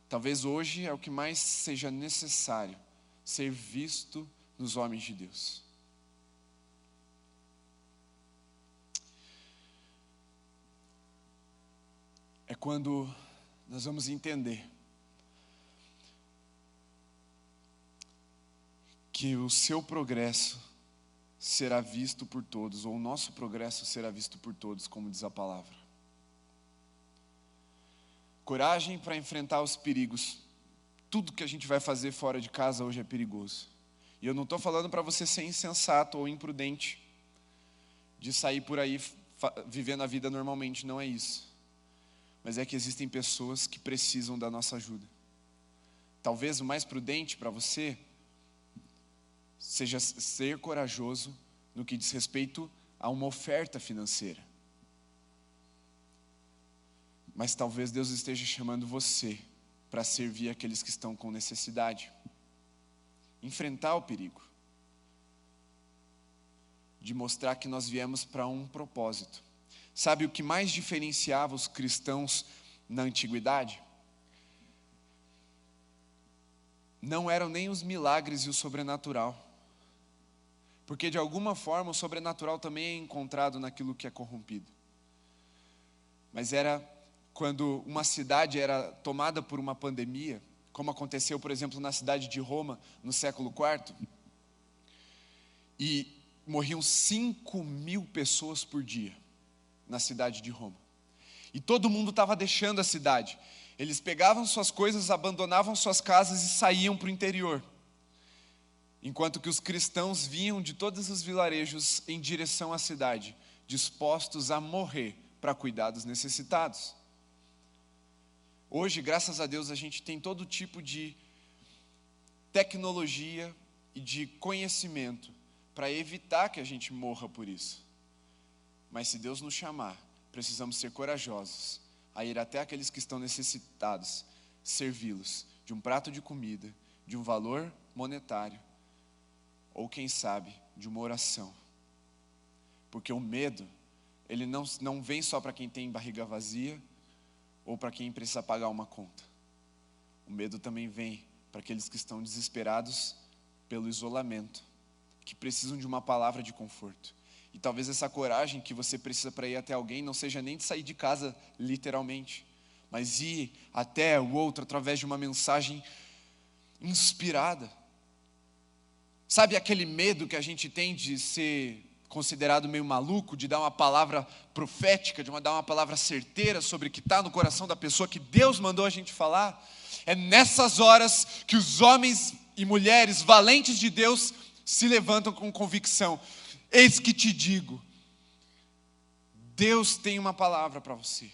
Talvez hoje é o que mais seja necessário ser visto nos homens de Deus. É quando nós vamos entender que o seu progresso será visto por todos, ou o nosso progresso será visto por todos, como diz a palavra. Coragem para enfrentar os perigos. Tudo que a gente vai fazer fora de casa hoje é perigoso. E eu não estou falando para você ser insensato ou imprudente, de sair por aí vivendo a vida normalmente, não é isso. Mas é que existem pessoas que precisam da nossa ajuda. Talvez o mais prudente para você seja ser corajoso no que diz respeito a uma oferta financeira. Mas talvez Deus esteja chamando você para servir aqueles que estão com necessidade. Enfrentar o perigo. De mostrar que nós viemos para um propósito. Sabe o que mais diferenciava os cristãos na antiguidade? Não eram nem os milagres e o sobrenatural. Porque de alguma forma o sobrenatural também é encontrado naquilo que é corrompido. Mas era quando uma cidade era tomada por uma pandemia, como aconteceu, por exemplo, na cidade de Roma, no século IV, e morriam 5.000 pessoas por dia na cidade de Roma. E todo mundo estava deixando a cidade. Eles pegavam suas coisas, abandonavam suas casas e saíam para o interior. Enquanto que os cristãos vinham de todos os vilarejos em direção à cidade, dispostos a morrer para cuidar dos necessitados. Hoje, graças a Deus, a gente tem todo tipo de tecnologia e de conhecimento para evitar que a gente morra por isso. Mas se Deus nos chamar, precisamos ser corajosos a ir até aqueles que estão necessitados, servi-los de um prato de comida, de um valor monetário, ou quem sabe, de uma oração. Porque o medo, ele não vem só para quem tem barriga vazia, ou para quem precisa pagar uma conta. O medo também vem para aqueles que estão desesperados pelo isolamento, que precisam de uma palavra de conforto. E talvez essa coragem que você precisa para ir até alguém não seja nem de sair de casa literalmente, mas ir até o outro através de uma mensagem inspirada. Sabe aquele medo que a gente tem de ser considerado meio maluco, de dar uma palavra profética, de dar uma palavra certeira sobre o que está no coração da pessoa que Deus mandou a gente falar. É nessas horas que os homens e mulheres valentes de Deus se levantam com convicção. Eis que te digo, Deus tem uma palavra para você.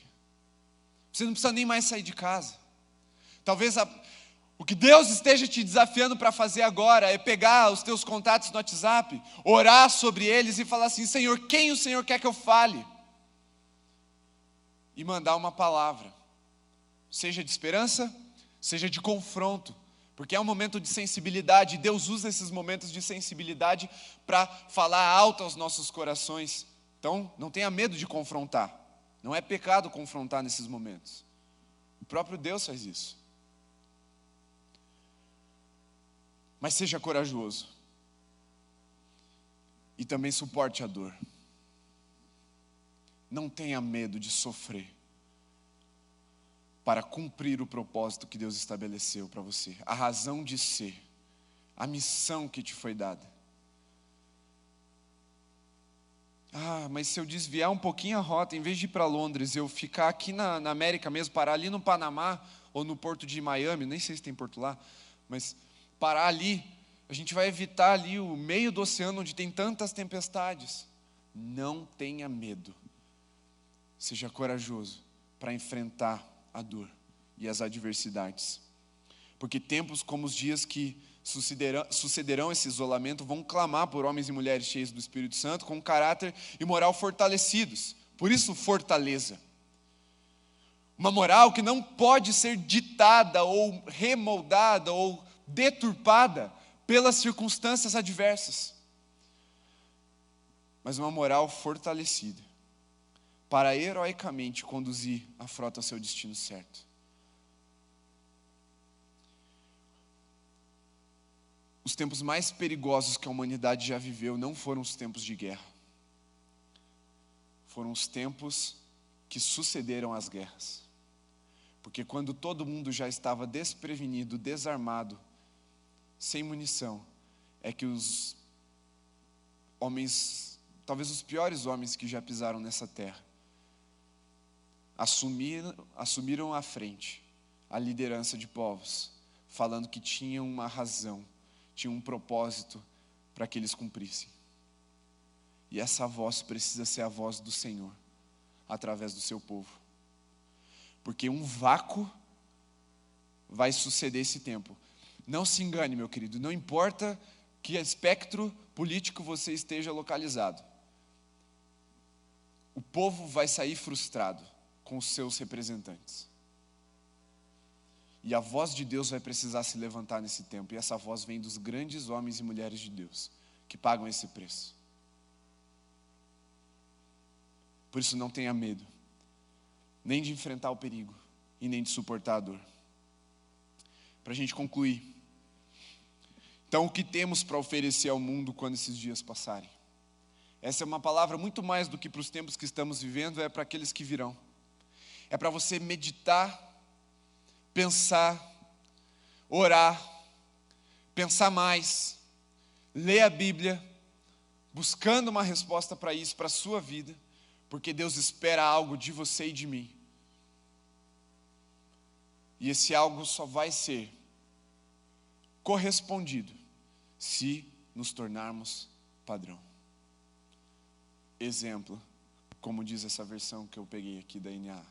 Você não precisa nem mais sair de casa. Talvez o que Deus esteja te desafiando para fazer agora é pegar os teus contatos no WhatsApp, orar sobre eles e falar assim: Senhor, quem o Senhor quer que eu fale? E mandar uma palavra, seja de esperança, seja de confronto, porque é um momento de sensibilidade, e Deus usa esses momentos de sensibilidade para falar alto aos nossos corações. Então, não tenha medo de confrontar, não é pecado confrontar nesses momentos, o próprio Deus faz isso. Mas seja corajoso. E também suporte a dor. Não tenha medo de sofrer para cumprir o propósito que Deus estabeleceu para você. A razão de ser. A missão que te foi dada. Mas se eu desviar um pouquinho a rota, em vez de ir para Londres, eu ficar aqui na América mesmo, parar ali no Panamá, ou no porto de Miami, nem sei se tem porto lá, mas parar ali, a gente vai evitar ali o meio do oceano onde tem tantas tempestades. Não tenha medo. Seja corajoso para enfrentar a dor e as adversidades. Porque tempos como os dias que sucederão esse isolamento vão clamar por homens e mulheres cheios do Espírito Santo, com caráter e moral fortalecidos. Por isso, fortaleza. Uma moral que não pode ser ditada ou remoldada ou deturpada pelas circunstâncias adversas, mas uma moral fortalecida para heroicamente conduzir a frota ao seu destino certo. Os tempos mais perigosos que a humanidade já viveu não foram os tempos de guerra, foram os tempos que sucederam às guerras. Porque quando todo mundo já estava desprevenido, desarmado, sem munição, é que os homens, talvez os piores homens que já pisaram nessa terra, assumiram à frente a liderança de povos, falando que tinham uma razão, tinham um propósito para que eles cumprissem. E essa voz precisa ser a voz do Senhor, através do seu povo. Porque um vácuo vai suceder esse tempo. Não se engane, meu querido, não importa que espectro político você esteja localizado. O povo vai sair frustrado com os seus representantes. E a voz de Deus vai precisar se levantar nesse tempo. E essa voz vem dos grandes homens e mulheres de Deus, que pagam esse preço. Por isso não tenha medo, nem de enfrentar o perigo, e nem de suportar a dor. Para a gente concluir. Então, o que temos para oferecer ao mundo quando esses dias passarem? Essa é uma palavra muito mais do que para os tempos que estamos vivendo, é para aqueles que virão. É para você meditar, pensar, orar, pensar mais, ler a Bíblia, buscando uma resposta para isso, para a sua vida, porque Deus espera algo de você e de mim. E esse algo só vai ser correspondido se nos tornarmos padrão. Exemplo, como diz essa versão que eu peguei aqui da NA.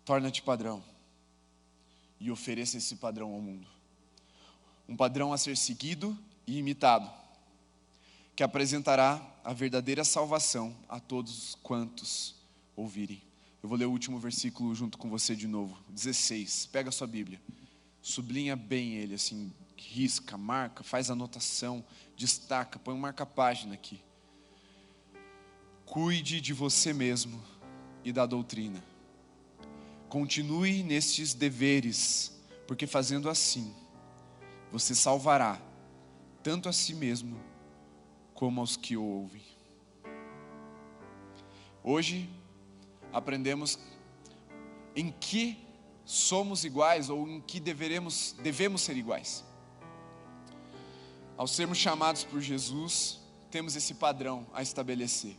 Torna-te padrão e ofereça esse padrão ao mundo. Um padrão a ser seguido e imitado, que apresentará a verdadeira salvação a todos quantos ouvirem. Eu vou ler o último versículo junto com você de novo, 16. Pega a sua Bíblia, sublinha bem ele, assim, risca, marca, faz anotação, destaca, põe um marca-página aqui. Cuide de você mesmo e da doutrina. Continue nestes deveres, porque fazendo assim, você salvará tanto a si mesmo como aos que o ouvem. Hoje aprendemos em que somos iguais ou em que devemos ser iguais. Ao sermos chamados por Jesus, temos esse padrão a estabelecer.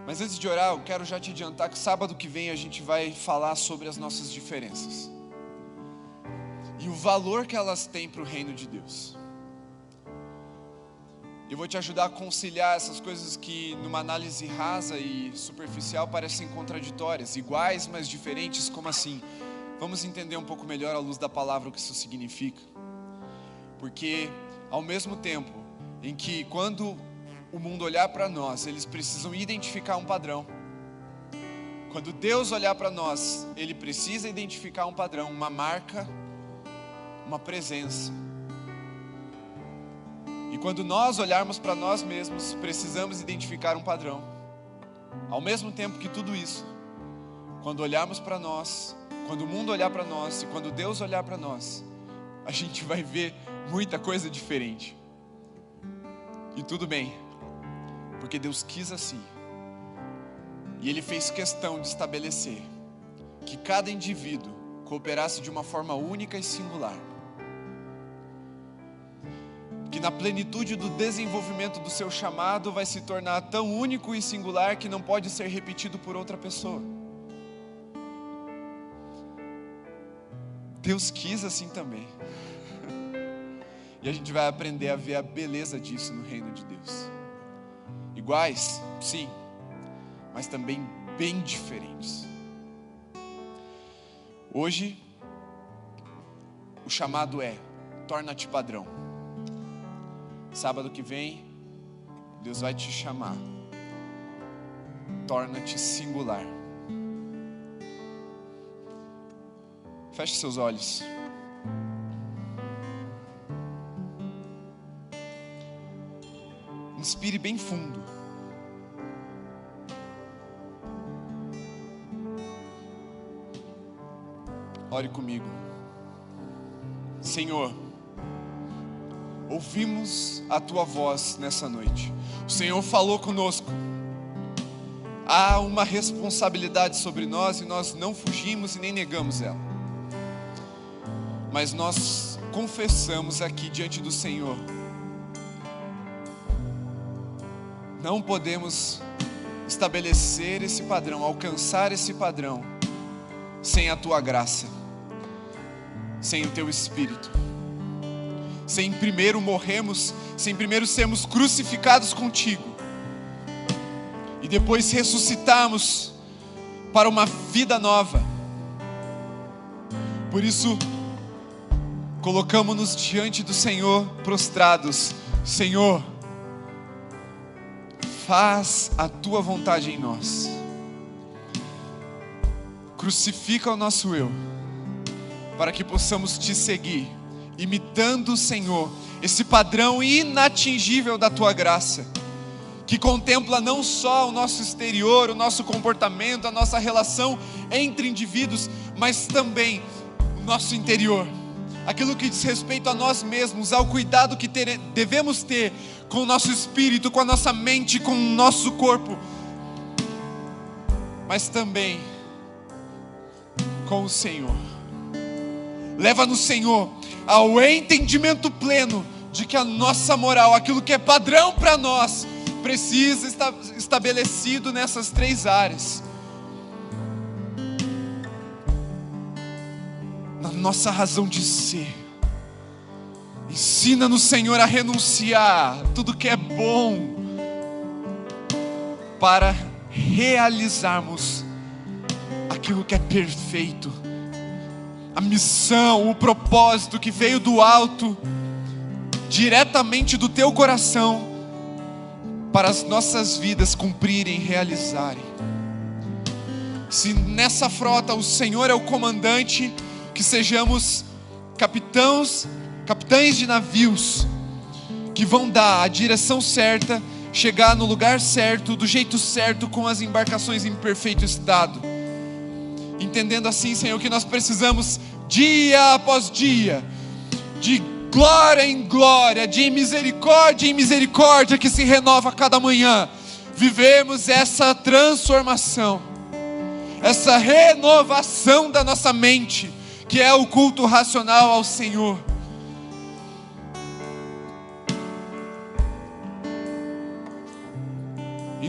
Mas antes de orar, eu quero já te adiantar que sábado que vem a gente vai falar sobre as nossas diferenças e o valor que elas têm para o reino de Deus. Eu vou te ajudar a conciliar essas coisas que numa análise rasa e superficial parecem contraditórias, iguais mas diferentes. Como assim? Vamos entender um pouco melhor à luz da palavra o que isso significa. Porque ao mesmo tempo em que quando o mundo olhar para nós, eles precisam identificar um padrão. Quando Deus olhar para nós, Ele precisa identificar um padrão, uma marca, uma presença. E quando nós olharmos para nós mesmos, precisamos identificar um padrão. Ao mesmo tempo que tudo isso, quando olharmos para nós, quando o mundo olhar para nós e quando Deus olhar para nós, a gente vai ver muita coisa diferente. E tudo bem, porque Deus quis assim. E Ele fez questão de estabelecer que cada indivíduo cooperasse de uma forma única e singular. Que na plenitude do desenvolvimento do seu chamado vai se tornar tão único e singular que não pode ser repetido por outra pessoa. Deus quis assim também. E a gente vai aprender a ver a beleza disso no reino de Deus. Iguais, sim, mas também bem diferentes. Hoje, o chamado é: torna-te padrão. Sábado que vem, Deus vai te chamar: torna-te singular. Feche seus olhos. Inspire bem fundo. Ore comigo. Senhor, ouvimos a Tua voz nessa noite. O Senhor falou conosco. Há uma responsabilidade sobre nós e nós não fugimos e nem negamos ela. Mas nós confessamos aqui diante do Senhor: não podemos estabelecer esse padrão, alcançar esse padrão, sem a Tua graça, sem o Teu Espírito, sem primeiro morrermos, sem primeiro sermos crucificados contigo, e depois ressuscitarmos para uma vida nova. Por isso, colocamos-nos diante do Senhor prostrados. Senhor, faz a Tua vontade em nós. Crucifica o nosso eu, para que possamos Te seguir, imitando o Senhor, esse padrão inatingível da Tua graça, que contempla não só o nosso exterior, o nosso comportamento, a nossa relação entre indivíduos, mas também o nosso interior, aquilo que diz respeito a nós mesmos, ao cuidado que devemos ter com o nosso espírito, com a nossa mente, com o nosso corpo, mas também com o Senhor. Leva-nos, Senhor, ao entendimento pleno de que a nossa moral, aquilo que é padrão para nós, precisa estar estabelecido nessas 3 áreas. Na nossa razão de ser. Ensina-nos, Senhor, a renunciar tudo que é bom, para realizarmos aquilo que é perfeito. A missão, o propósito que veio do alto, diretamente do Teu coração, para as nossas vidas cumprirem, realizarem. Se nessa frota o Senhor é o comandante, que sejamos capitães de navios, que vão dar a direção certa, chegar no lugar certo, do jeito certo, com as embarcações em perfeito estado. Entendendo assim, Senhor, que nós precisamos, dia após dia, de glória em glória, de misericórdia em misericórdia, que se renova a cada manhã, vivemos essa transformação, essa renovação da nossa mente, que é o culto racional ao Senhor.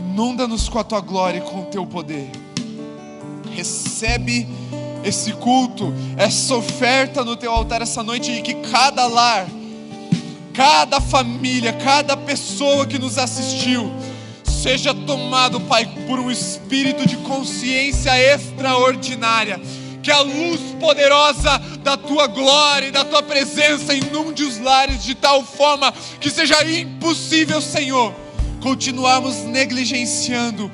Inunda-nos com a tua glória e com o teu poder. Recebe esse culto, essa oferta no teu altar essa noite, e que cada lar, cada família, cada pessoa que nos assistiu seja tomado, Pai, por um espírito de consciência extraordinária. Que a luz poderosa da tua glória e da tua presença inunde os lares de tal forma que seja impossível, Senhor, continuarmos negligenciando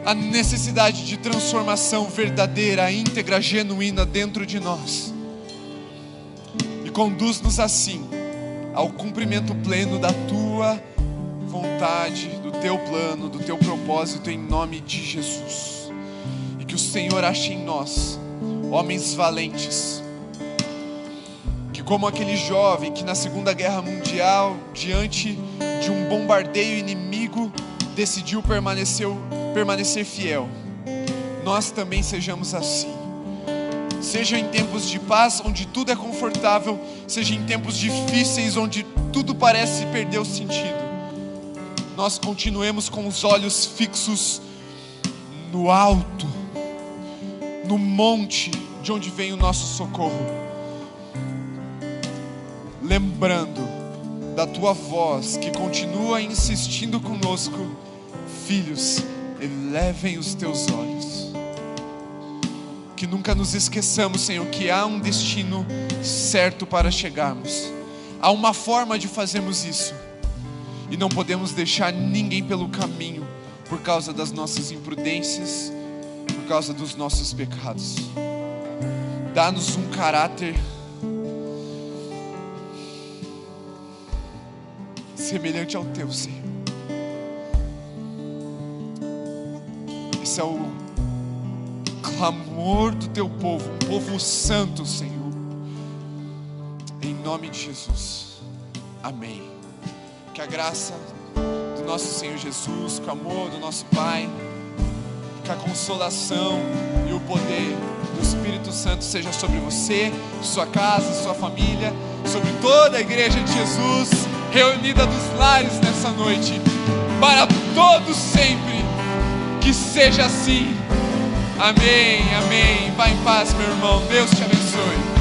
a necessidade de transformação verdadeira, íntegra, genuína dentro de nós. E conduz-nos assim ao cumprimento pleno da tua vontade, do teu plano, do teu propósito, em nome de Jesus. E que o Senhor ache em nós homens valentes, que como aquele jovem que na Segunda Guerra Mundial, diante de um bombardeio inimigo, decidiu permanecer fiel, nós também sejamos assim. Seja em tempos de paz, onde tudo é confortável, seja em tempos difíceis, onde tudo parece perder o sentido, nós continuemos com os olhos fixos no alto, no monte de onde vem o nosso socorro, lembrando da tua voz que continua insistindo conosco: filhos, elevem os teus olhos. Que nunca nos esqueçamos, Senhor, que há um destino certo para chegarmos, há uma forma de fazermos isso, e não podemos deixar ninguém pelo caminho por causa das nossas imprudências, por causa dos nossos pecados. Dá-nos um caráter semelhante ao teu, Senhor. Esse é o clamor do teu povo, um povo santo, Senhor. Em nome de Jesus, amém. Que a graça do nosso Senhor Jesus, que o amor do nosso Pai, que a consolação e o poder do Espírito Santo seja sobre você, sua casa, sua família, sobre toda a igreja de Jesus reunida dos lares nessa noite, para todos sempre. Que seja assim. Amém, amém. Vá em paz, meu irmão. Deus te abençoe.